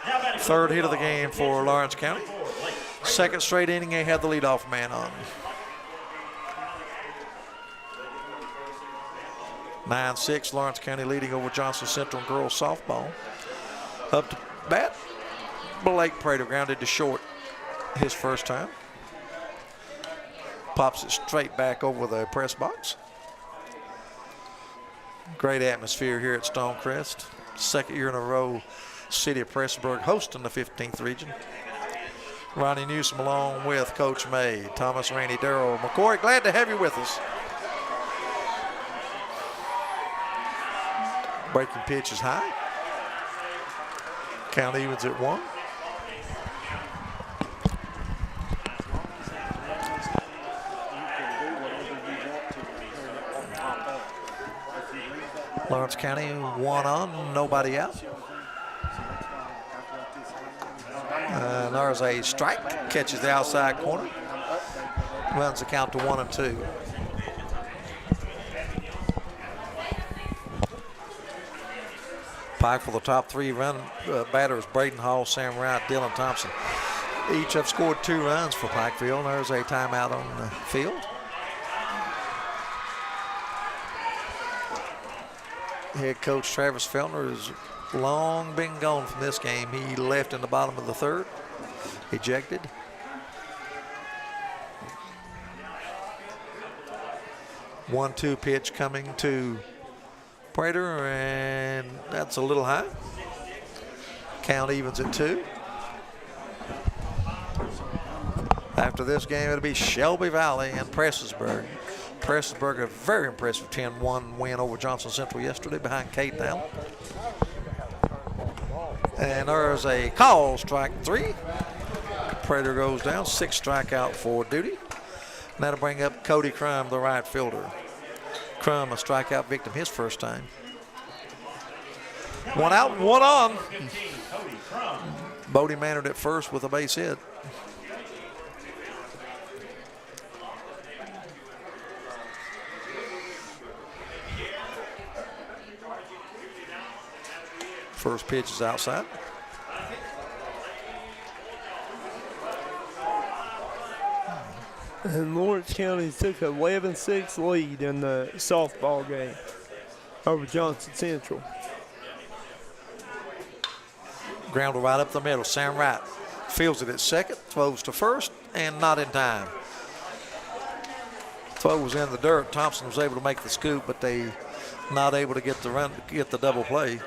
3rd hit of the game for Lawrence County. 2nd straight inning, they had the leadoff man on. 9-6, Lawrence County leading over Johnson Central girls softball. Up to bat, Blake Prater grounded to short his first time. Pops it straight back over the press box. Great atmosphere here at Stonecrest. 2nd year in a row, City of Prestonsburg hosting the 15th region. Ronnie Newsom along with Coach May, Thomas, Rainey, Darryl, McCoy. Glad to have you with us. Breaking pitch is high. Count evens at 1. Lawrence County 1 on, nobody out. And there's a strike, catches the outside corner. Runs the count to 1 and 2. Pike for the top 3 run batters, Braden Hall, Sam Wright, Dylan Thompson. Each have scored 2 runs for Pikeville. There's a timeout on the field. Head coach Travis Feltner has long been gone from this game. He left in the bottom of the 3rd, ejected. One-two pitch coming to Prater, and that's a little high. Count evens at 2. After this game, it'll be Shelby Valley and Prestonsburg. Prestonsburg, a very impressive 10-1 win over Johnson Central yesterday behind Caden Allen. And there's a call, strike 3. Prater goes down, 6 strikeout for duty. And that'll bring up Cody Crum, the right fielder. Crum, a strikeout victim his first time. 1 out and 1 on. Bodie Mannard at first with a base hit. First pitch is outside. And Lawrence County took a 11-6 lead in the softball game over Johnson Central. Grounder right up the middle. Sam Wright fields it at second, throws to first, and not in time. Throw was in the dirt. Thompson was able to make the scoop, but they not able to get the run, get the double play.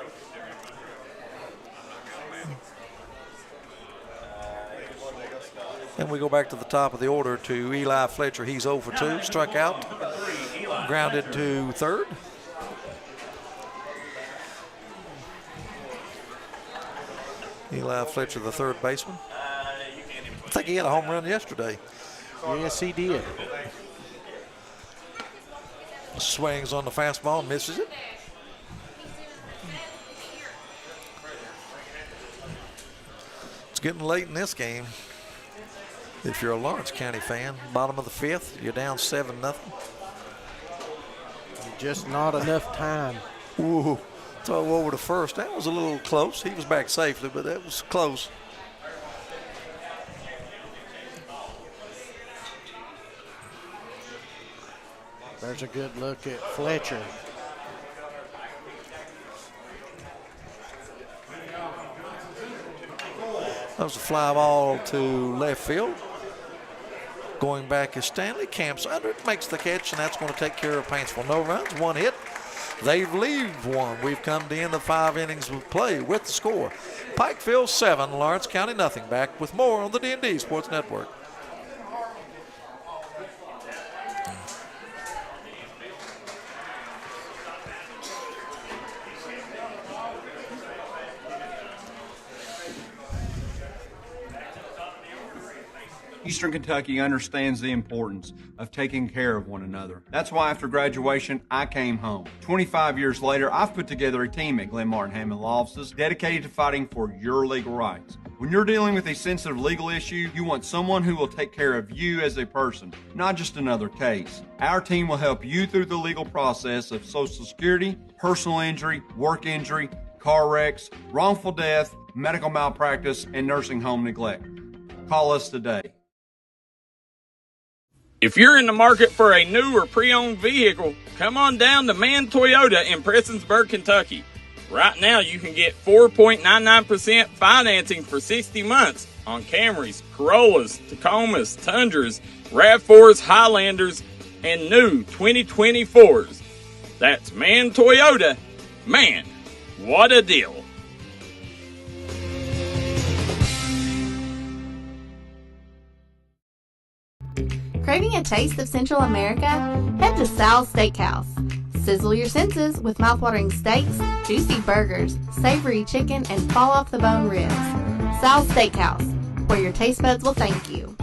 And we go back to the top of the order to Eli Fletcher. He's 0 for 2, struck out, grounded to third. Eli Fletcher, the third baseman. I think he had a home run yesterday. Yes, he did. Swings on the fastball, misses it. It's getting late in this game. If you're a Lawrence County fan, bottom of the 5th, you're down 7-0. Just not enough time. Ooh, throw over to first. That was a little close. He was back safely, but that was close. There's a good look at Fletcher. That was a fly ball to left field. Going back is Stanley. Camps under it, makes the catch, and that's going to take care of Paintsville. No runs, 1 hit. They've leave 1. We've come to the end of 5 innings of play with the score. Pikeville 7, Lawrence County nothing. Back with more on the D&D Sports Network. Eastern Kentucky understands the importance of taking care of one another. That's why after graduation, I came home. 25 years later, I've put together a team at Glen Martin Hammond Law Offices dedicated to fighting for your legal rights. When you're dealing with a sensitive legal issue, you want someone who will take care of you as a person, not just another case. Our team will help you through the legal process of Social Security, personal injury, work injury, car wrecks, wrongful death, medical malpractice, and nursing home neglect. Call us today. If you're in the market for a new or pre-owned vehicle, come on down to Mann Toyota in Prestonsburg, Kentucky. Right now, you can get 4.99% financing for 60 months on Camrys, Corollas, Tacomas, Tundras, RAV4s, Highlanders, and new 2024s. That's Mann Toyota. Man, what a deal. Craving a taste of Central America? Head to Sal's Steakhouse. Sizzle your senses with mouthwatering steaks, juicy burgers, savory chicken, and fall-off-the-bone ribs. Sal's Steakhouse, where your taste buds will thank you.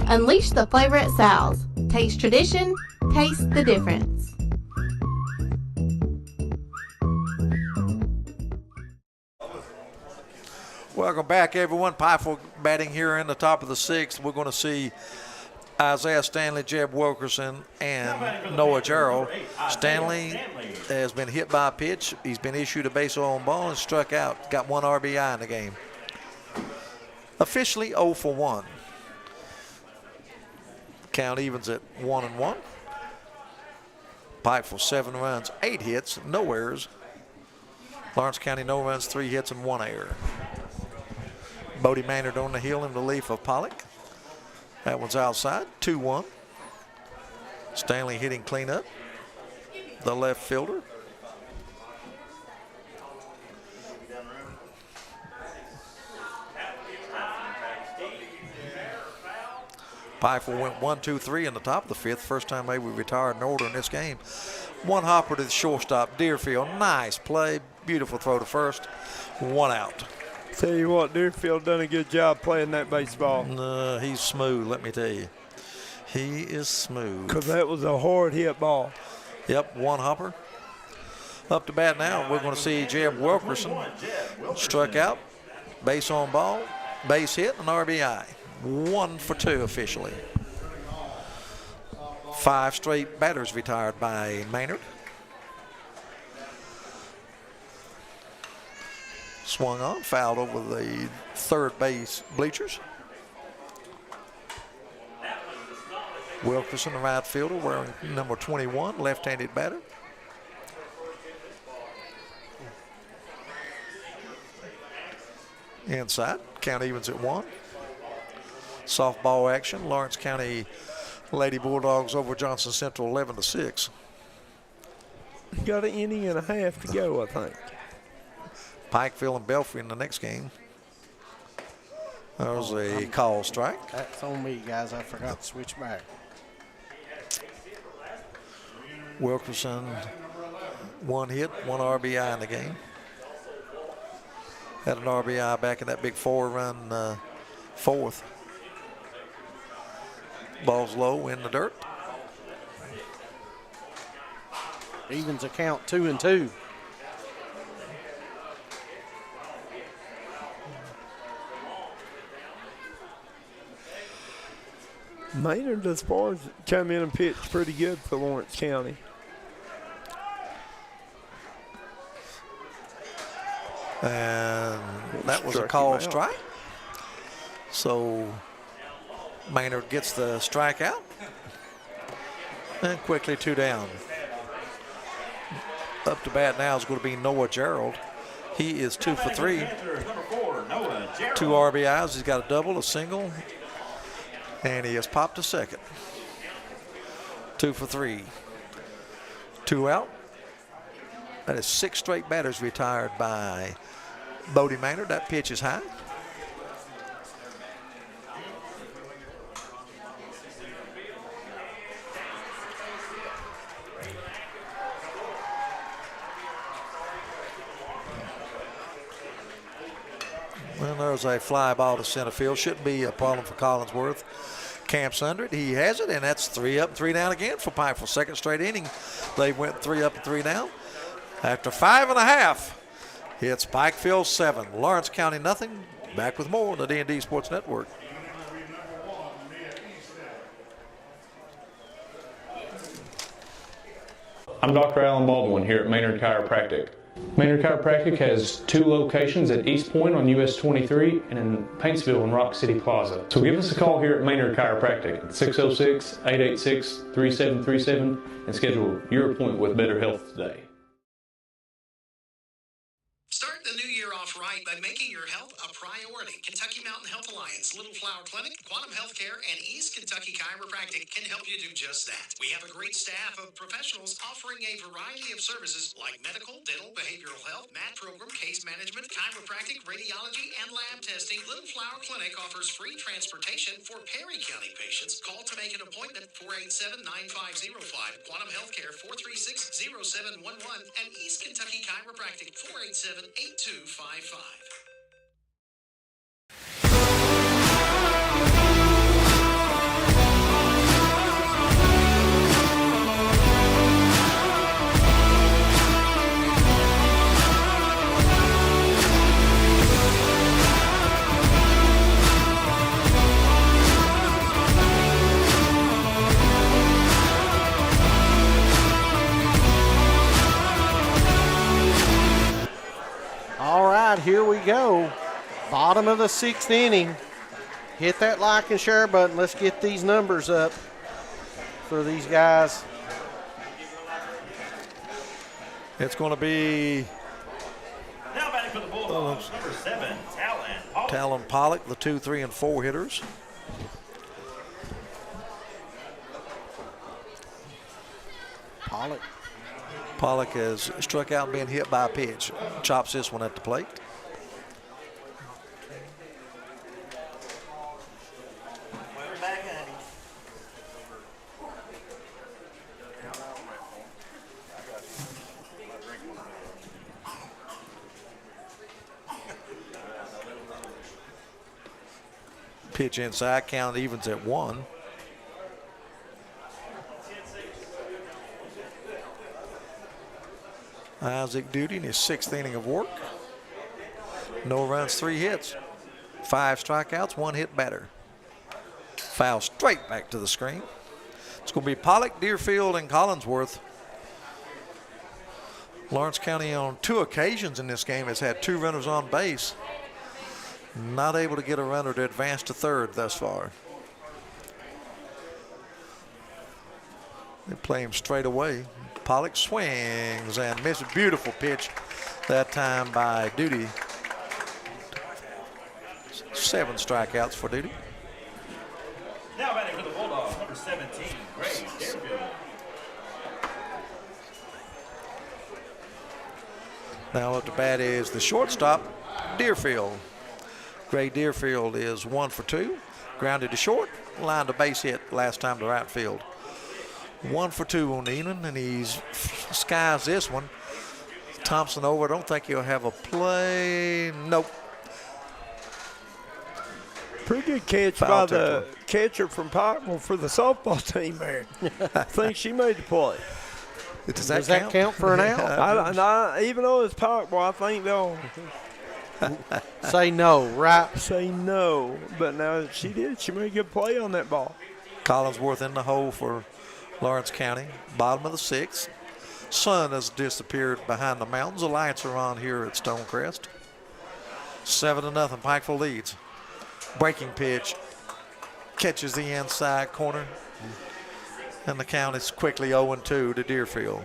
Unleash the flavor at Sal's. Taste tradition, taste the difference. Welcome back, everyone. Pikeville batting here in the top of the sixth. We're going to see Isaiah Stanley, Jeb Wilkerson, and Noah Gerald. Stanley has been hit by a pitch. He's been issued a base on ball and struck out. Got 1 RBI in the game. Officially 0 for 1. Count evens at 1-1. Pikeville 7 runs, 8 hits, no errors. Lawrence County no runs, 3 hits, and 1 error. Bodie Maynard on the hill in relief of Pollock. That one's outside, 2-1. Stanley hitting cleanup. The left fielder. Pikeville went 1-2-3 in the top of the fifth. First time they would retire in order in this game. 1 hopper to the shortstop, Deerfield. Nice play. Beautiful throw to first. 1 out. Tell you what, Deerfield done a good job playing that baseball. He's smooth, let me tell you. He is smooth. Because that was a hard hit ball. Yep, 1 hopper. Up to bat now, we're going to see Jeb Wilkerson. Struck out, base on ball, base hit, and RBI. 1 for 2 officially. 5 straight batters retired by Maynard. Swung on, fouled over the third base bleachers. Wilkerson, the right fielder, wearing number 21, left-handed batter. Inside, count evens at 1. Softball action, Lawrence County Lady Bulldogs over Johnson Central 11-6. Got an inning and a half to go, I think. Pikeville and Belfry in the next game. There was a call strike. That's on me, guys. I forgot to switch back. Wilkerson, 1 hit, 1 RBI in the game. Had an RBI back in that big 4-run fourth. Ball's low in the dirt. Evens account 2-2. Maynard, as far as come in and pitch pretty good for Lawrence County. And that was a call strike. So Maynard gets the strikeout. And quickly 2 down. Up to bat now is going to be Noah Gerald. He is 2 for 3. 2 RBIs. He's got a double, a single, and he has popped a second. 2 for 3. 2 out. That is 6 straight batters retired by Bodie Maynard. That pitch is high. Well, there's a fly ball to center field. Shouldn't be a problem for Collinsworth. Camps under it. He has it, and that's 3 up and 3 down again for Pikeville. Second straight inning. They went 3 up and 3 down. After 5.5, it's Pikeville 7, Lawrence County nothing. Back with more on the D&D Sports Network. I'm Dr. Alan Baldwin here at Maynard Chiropractic. Maynard Chiropractic has 2 locations at East Point on US 23 and in Paintsville and Rock City Plaza. So give us a call here at Maynard Chiropractic at 606-886-3737 and schedule your appointment with Better Health today. Start the new year off right by making your health a priority. priority. Kentucky Mountain Health Alliance, Little Flower Clinic, Quantum Healthcare, and East Kentucky Chiropractic can help you do just that. We have a great staff of professionals offering a variety of services like medical, dental, behavioral health, mat program, case management, chiropractic, radiology, and lab testing. Little Flower Clinic offers free transportation for Perry County patients. Call to make an appointment 487-9505. Quantum Healthcare 436-0711 and East Kentucky Chiropractic 487-8255. All right, here we go. Bottom of the 6th inning. Hit that like and share button. Let's get these numbers up for these guys. It's going to be Now batting for the Bulldogs, number 7, Talon Pollock. Talon Pollock, the 2, 3, and 4 hitters. Pollock has struck out and been hit by a pitch. Chops this one at the plate. Pitch inside, count evens at 1. Isaac Duty in his 6th inning of work. No runs, 3 hits, 5 strikeouts, 1 hit batter. Foul straight back to the screen. It's going to be Pollock, Deerfield, and Collinsworth. Lawrence County on 2 occasions in this game has had 2 runners on base. Not able to get a runner to advance to third thus far. They play him straight away. Pollock swings and misses. Beautiful pitch that time by Duty. 7 strikeouts for Duty. Now batting for the Bulldogs, number 17, Gray Deerfield. Now up to bat is the shortstop, Deerfield. Gray Deerfield is 1 for 2. Grounded to short, lined a base hit last time to right field. 1 for 2 on the evening, and he's skies this one. Thompson over. I don't think he'll have a play. Nope. Pretty good catch Foul by the catcher from Pikeville for the softball team there. I think she made the play. Does that count for an out? Even though it's Pikeville, I think they'll say no, right? Say no. But now she did. She made a good play on that ball. Collinsworth in the hole for Lawrence County. Bottom of the 6th. Sun has disappeared behind the mountains. The lights are on here at Stonecrest. 7-0. Pikeville leads. Breaking pitch. Catches the inside corner. And the count is quickly 0-2 to Deerfield.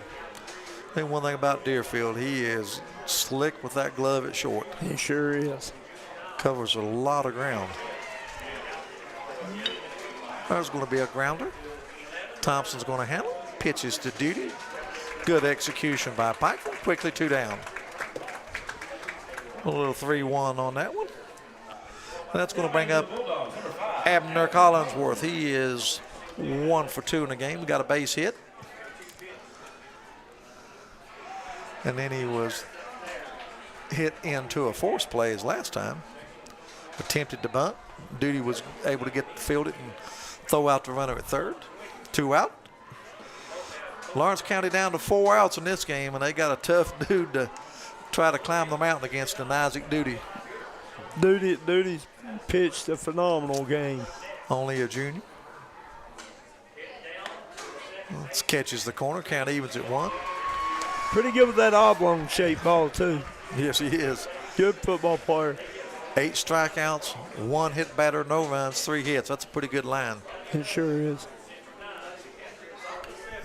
I think one thing about Deerfield, he is slick with that glove at short. He sure is. Covers a lot of ground. There's going to be a grounder. Thompson's going to handle. Pitches to Duty. Good execution by Pikeville. Quickly 2 down. A little 3-1 on that one. That's going to bring up Abner Collinsworth. He is 1 for 2 in the game. We got a base hit. And then he was hit into a force play his last time. Attempted to bunt. Duty was able to field it and throw out the runner at third. 2 out. Lawrence County down to 4 outs in this game, and they got a tough dude to try to climb the mountain against an Isaac Duty. Duty's pitched a phenomenal game. Only a junior. This catches the corner. Count evens at 1. Pretty good with that oblong shaped ball too. Yes, he is. Good football player. 8 strikeouts, 1 hit batter, no runs, 3 hits. That's a pretty good line. It sure is.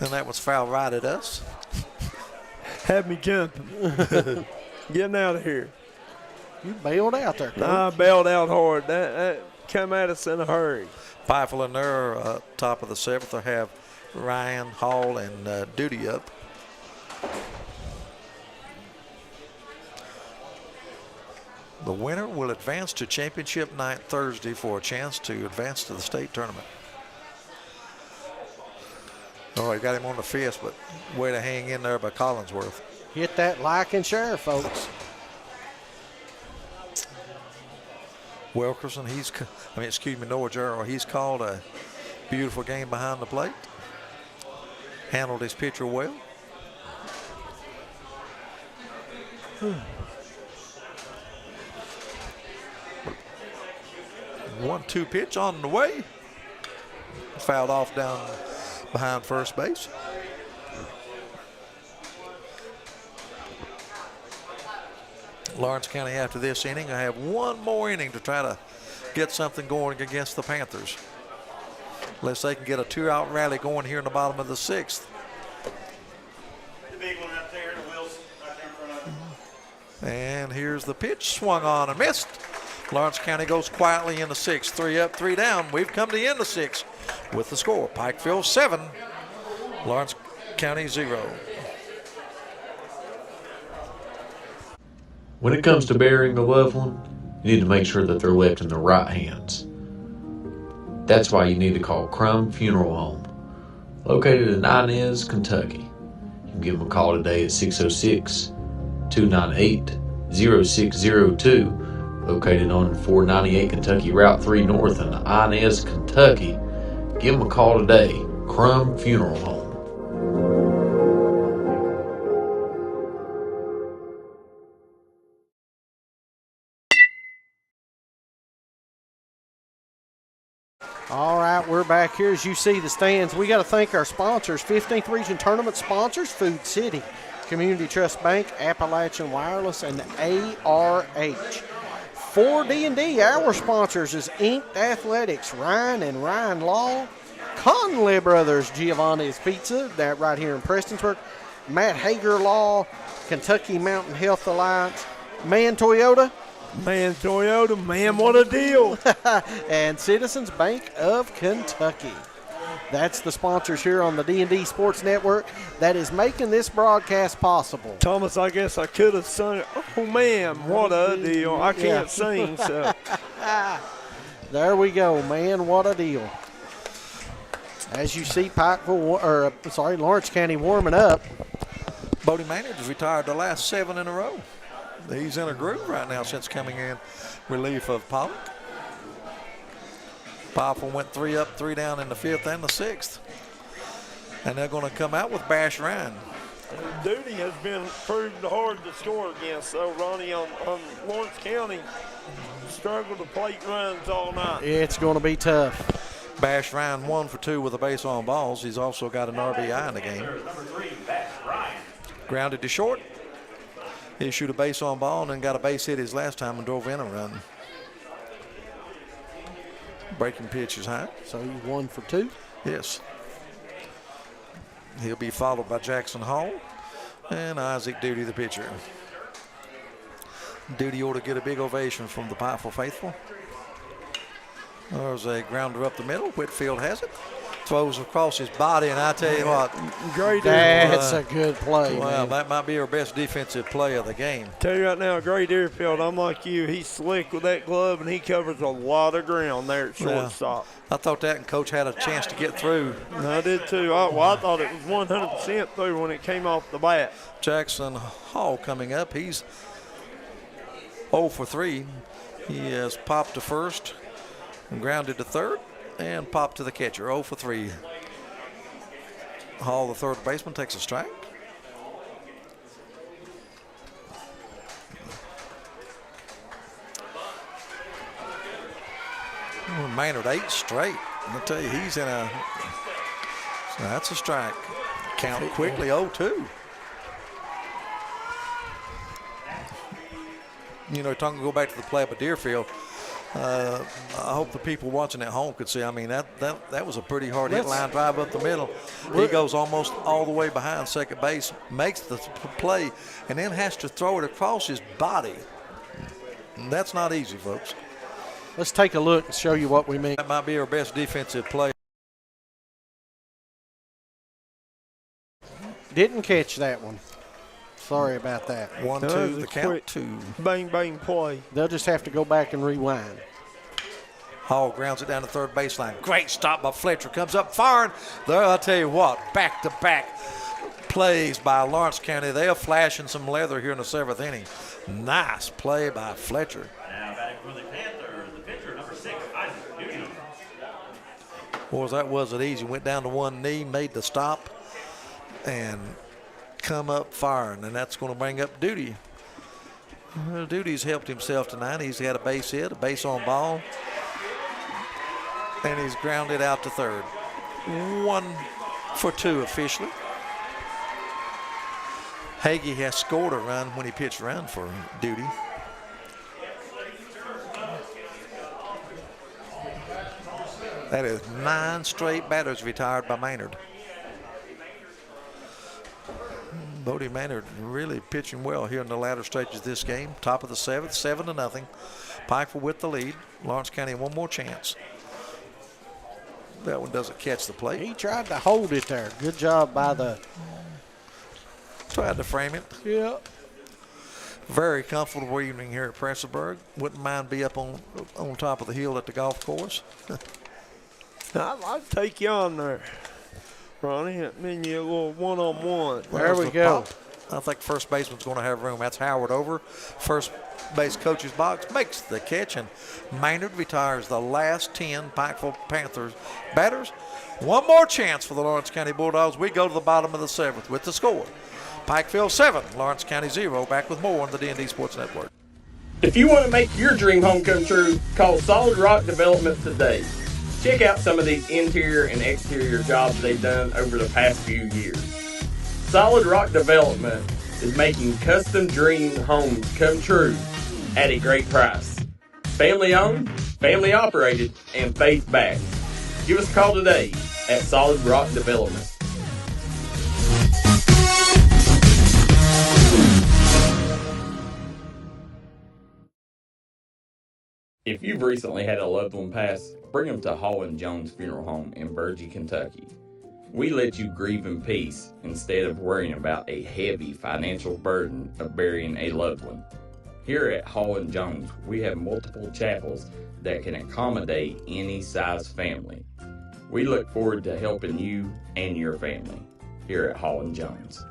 And that was foul right at us. Had me jumping. Getting out of here. You bailed out there, Coach. I bailed out hard. That came at us in a hurry. Pikeville in there, top of the 7th. They have Ryan, Hall, and Duty up. The winner will advance to championship night Thursday for a chance to advance to the state tournament. Oh, he got him on the fist, but way to hang in there by Collinsworth. Hit that like and share, folks. Wilkerson, Noah Jarrell, he's called a beautiful game behind the plate. Handled his pitcher well. 1-2 pitch on the way. Fouled off down behind first base. Lawrence County after this inning, I have one more inning to try to get something going against the Panthers. Unless they can get a 2-out rally going here in the bottom of the 6th. The big one right there, the wheels right there in front of it. And here's the pitch, swung on and missed. Lawrence County goes quietly in the 6th. 3 up, 3 down. We've come to the end of 6 with the score. Pikeville 7, Lawrence County 0. When it comes to burying a loved one, you need to make sure that they're left in the right hands. That's why you need to call Crumb Funeral Home, located in Inez, Kentucky. You can give them a call today at 606-298-0602, located on 498 Kentucky Route 3 North in Inez, Kentucky. Give them a call today, Crumb Funeral Home. All right, we're back here. As you see the stands, we got to thank our sponsors, 15th Region Tournament sponsors, Food City, Community Trust Bank, Appalachian Wireless, and ARH. For D&D, our sponsors is Inked Athletics, Ryan and Ryan Law, Conley Brothers, Giovanni's Pizza, that right here in Prestonsburg, Matt Hager Law, Kentucky Mountain Health Alliance, Man Toyota, Man, what a deal. and Citizens Bank of Kentucky. That's the sponsors here on the D&D Sports Network that is making this broadcast possible. Thomas, I guess I could have sung it. Oh, man, what a deal. I can't sing, so. There we go, man, what a deal. As you see, Lawrence County warming up. Bodie Maynard has retired the last 7 in a row. He's in a groove right now since coming in relief of Pollock. Pikeville went 3 up, 3 down in the 5th and the 6th. And they're going to come out with Bash Ryan. Duty has been proved hard to score against, so Ronnie on Lawrence County struggled to plate runs all night. It's going to be tough. Bash Ryan 1 for 2 with a base on balls. He's also got an RBI in the game. Number 3, Bash Ryan. Grounded to short. He issued a base on ball and then got a base hit his last time and drove in a run. Breaking pitch is high. So you 1 for 2? Yes. He'll be followed by Jackson Hall and Isaac Duty, the pitcher. Duty ought to get a big ovation from the Pikeville faithful. There's a grounder up the middle. Whitfield has it. Throws across his body, and I tell you what. Great. That's a good play, Well, man. that might be our best defensive play of the game. Tell you right now, Gray Deerfield, I'm like you. He's slick with that glove, and he covers a lot of ground there at shortstop. I thought that, and Coach had a chance to get through. I did too. I thought it was 100% through when it came off the bat. Jackson Hall coming up. He's 0 for 3. He has popped to first and grounded to third and popped to the catcher. 0 for 3. Hall, the third baseman, takes a strike. Maynard 8 straight. I'll tell you, he's in a. So that's a strike. Count quickly 0-2. You know, talking go back to the play up at Deerfield. I hope the people watching at home could see. I mean, that was a pretty hard hit line drive up the middle. He goes almost all the way behind second base, makes the play, and then has to throw it across his body. And that's not easy, folks. Let's take a look and show you what we mean. That might be our best defensive play. Didn't catch that one. Sorry about that. 1-2, the count, 2. Bang, bang play. They'll just have to go back and rewind. Hall grounds it down the third baseline. Great stop by Fletcher. Comes up firing. There, I'll tell you what, back-to-back plays by Lawrence County. They are flashing some leather here in the 7th inning. Nice play by Fletcher. Now batting for the Panthers, the pitcher, number 6, Isaac Duty. Boy, that wasn't easy. Went down to one knee, made the stop, and come up firing, and that's going to bring up Duty. Well, Duty's helped himself tonight. He's had a base hit, a base on ball, and he's grounded out to third. 1 for 2 officially. Hagee has scored a run when he pitched around for Duty. That is 9 straight batters retired by Maynard. Bodie Maynard really pitching well here in the latter stages of this game. Top of the 7th, 7-0. Pikeville with the lead. Lawrence County one more chance. That one doesn't catch the plate. He tried to hold it there. Good job by the... Tried to frame it. Yeah. Very comfortable evening here at Pressburg. Wouldn't mind be up on top of the hill at the golf course. I'd take you on there, Ronnie. I mean, you a little one-on-one. There we go. I think first baseman's going to have room. That's Howard over. First base coach's box makes the catch, and Maynard retires the last 10 Pikeville Panthers batters. One more chance for the Lawrence County Bulldogs. We go to the bottom of the 7th with the score. Pikeville 7, Lawrence County 0. Back with more on the D&D Sports Network. If you want to make your dream home come true, call Solid Rock Development today. Check out some of these interior and exterior jobs they've done over the past few years. Solid Rock Development is making custom dream homes come true at a great price. Family owned, family operated, and faith backed. Give us a call today at Solid Rock Development. If you've recently had a loved one pass, bring them to Hall & Jones Funeral Home in Burgee, Kentucky. We let you grieve in peace instead of worrying about a heavy financial burden of burying a loved one. Here at Hall & Jones, we have multiple chapels that can accommodate any size family. We look forward to helping you and your family here at Hall & Jones.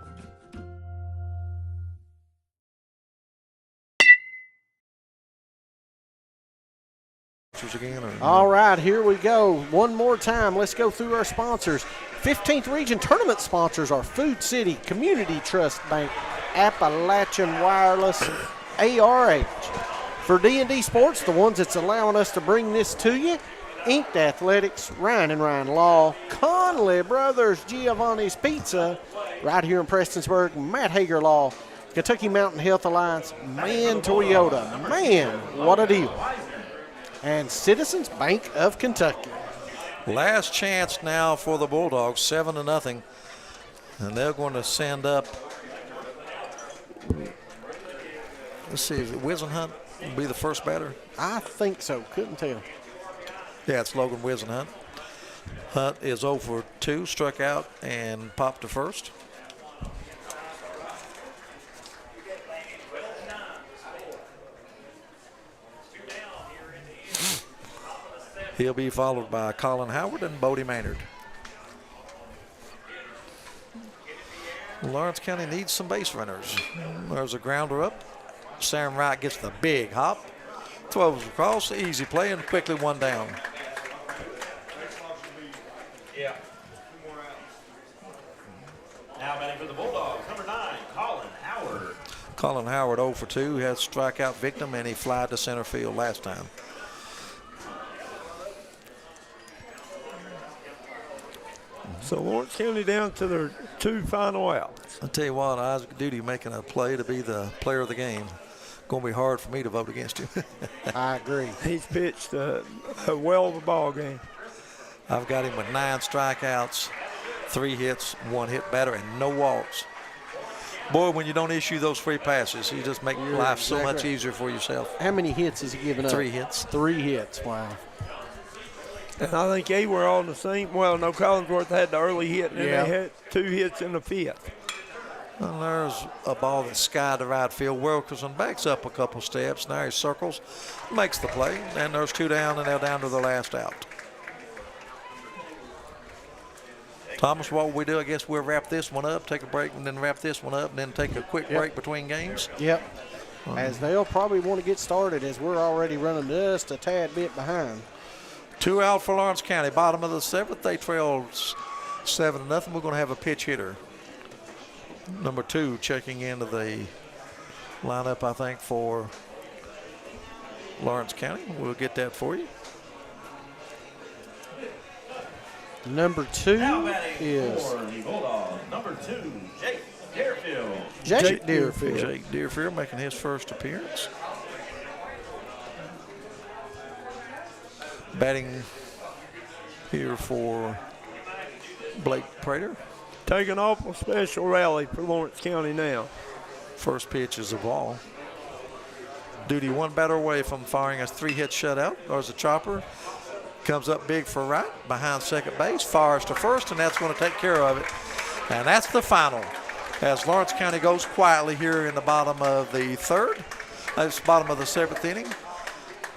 Again, all right, here we go. One more time. Let's go through our sponsors. 15th Region Tournament sponsors are Food City, Community Trust Bank, Appalachian Wireless, ARH. For D&D Sports, the ones that's allowing us to bring this to you, Inked Athletics, Ryan and Ryan Law, Conley Brothers, Giovanni's Pizza, right here in Prestonsburg, Matt Hager Law, Kentucky Mountain Health Alliance, Man Toyota. Man, what a deal. And Citizens Bank of Kentucky. Last chance now for the Bulldogs, 7-0. And they're going to send up, let's see, is it Wisenhunt will be the first batter? I think so, couldn't tell. Yeah, it's Logan Wisenhunt. Hunt is 0 for 2, struck out and popped to first. He'll be followed by Colin Howard and Bodie Maynard. Lawrence County needs some base runners. There's a grounder up. Sam Wright gets the big hop. Throws across, easy play, and quickly one down. Yeah. Now batting for the Bulldogs, number 9, Colin Howard. Colin Howard 0 for 2, has strikeout victim, and he flied to center field last time. So Lawrence County down to their 2 final outs. I'll tell you what, Isaac Duty making a play to be the player of the game. Going to be hard for me to vote against him. I agree. He's pitched a well of a ball game. I've got him with 9 strikeouts, 3 hits, 1 hit batter, and no walks. Boy, when you don't issue those free passes, you just make life so much exactly easier for yourself. How many hits has he given up? 3 hits. 3 hits, wow. And I think they were all the same. Well, no, Collinsworth had the early hit, and then they had 2 hits in the 5th. And there's a ball that skied the right field. Wilkerson backs up a couple steps. Now he circles, makes the play. And there's 2 down, and they're down to the last out. Thomas, what will we do? I guess we'll wrap this one up, take a break, and then wrap this one up, and then take a quick break between games. Yep. As they'll probably want to get started, as we're already running just a tad bit behind. 2 out for Lawrence County. Bottom of the 7th, they trail 7-0. We're going to have a pitch hitter. Number 2 checking into the lineup, I think, for Lawrence County. We'll get that for you. Number 2 is for the Bulldogs. Number 2, Jake Deerfield. Jake Deerfield. Jake Deerfield making his first appearance. Batting here for Blake Prater. Taking off a special rally for Lawrence County now. First pitch is a ball. Duty 1 batter away from firing a 3-hit shutout. There's a chopper. Comes up big for right, behind second base, fires to first, and that's going to take care of it. And that's the final. As Lawrence County goes quietly here in the bottom of the 3rd. That's the bottom of the 7th inning.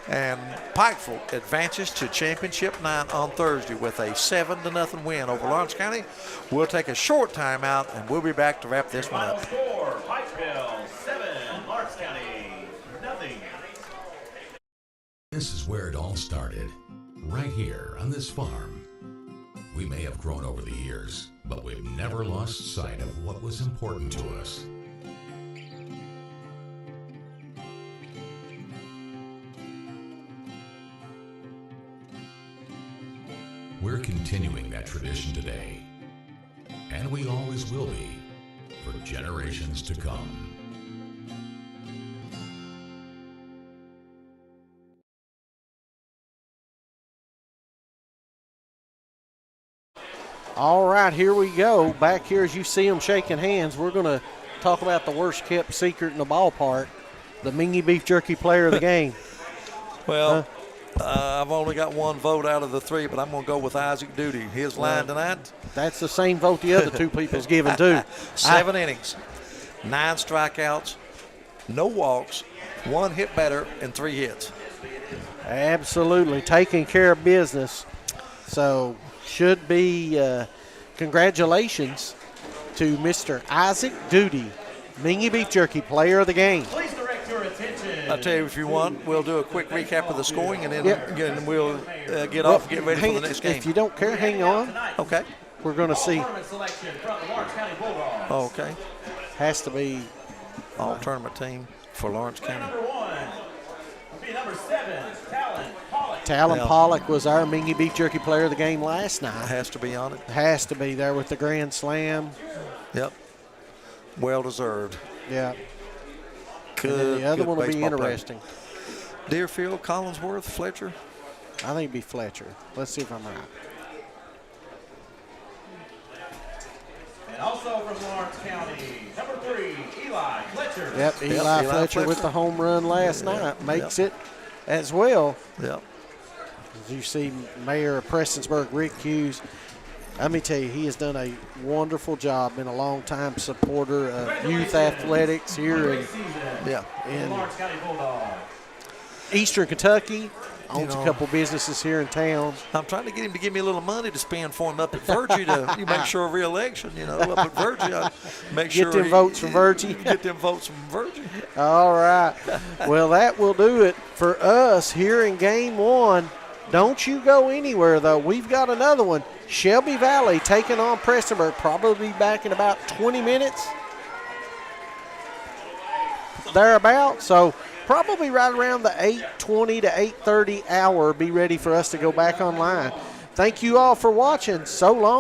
And Pikeville advances to Championship 9 on Thursday with a 7-0 win over Lawrence County. We'll take a short timeout, and we'll be back to wrap this one up. Final score, Pikeville 7, Lawrence County nothing. This is where it all started, right here on this farm. We may have grown over the years, but we've never lost sight of what was important to us. We're continuing that tradition today, and we always will be, for generations to come. All right, here we go. Back here as you see them shaking hands, we're going to talk about the worst kept secret in the ballpark, the Mingy Beef Jerky player of the game. Well, I've only got 1 vote out of the 3, but I'm going to go with Isaac Duty. His line tonight. That's the same vote the other 2 people's given, too. 7 innings, 9 strikeouts, no walks, 1 hit better, and 3 hits. Absolutely. Taking care of business. So should be congratulations to Mr. Isaac Duty, Mingy Beef Jerky player of the game. Please direct your attention. I'll tell you, if you want, we'll do a quick recap of the scoring, and then we'll get off and get ready for the next game. If you don't care, hang on. Okay. We're going to see. Selection from the Lawrence County Bulldogs. Okay. Has to be all tournament team for Lawrence County. Number 1 will be number 7, Talon Pollock. Talon Pollock was our Mingy Beef Jerky player of the game last night. Has to be on it. Has to be there with the grand slam. Yep. Well deserved. Yeah. Good. The other good one will be baseball interesting. Player. Deerfield, Collinsworth, Fletcher. I think it'd be Fletcher. Let's see if I'm right. And also from Lawrence County, number 3, Eli Fletcher. Yep, Eli Fletcher with the home run last night makes it as well. Yep. As you see, Mayor of Prestonsburg, Rick Hughes. Let me tell you, he has done a wonderful job. Been a long-time supporter of youth athletics here in Lawrence County Bulldogs. Eastern Kentucky. Owns a couple businesses here in town. I'm trying to get him to give me a little money to spend for him up at Virgie to make sure a re-election, up at Virgie. I make sure get them votes from Virgie. Get them votes from Virgie. All right. Well, that will do it for us here in Game 1. Don't you go anywhere, though. We've got another one. Shelby Valley taking on Prestonsburg. Probably back in about 20 minutes. Thereabouts. So probably right around the 8:20 to 8:30 hour. Be ready for us to go back online. Thank you all for watching. So long.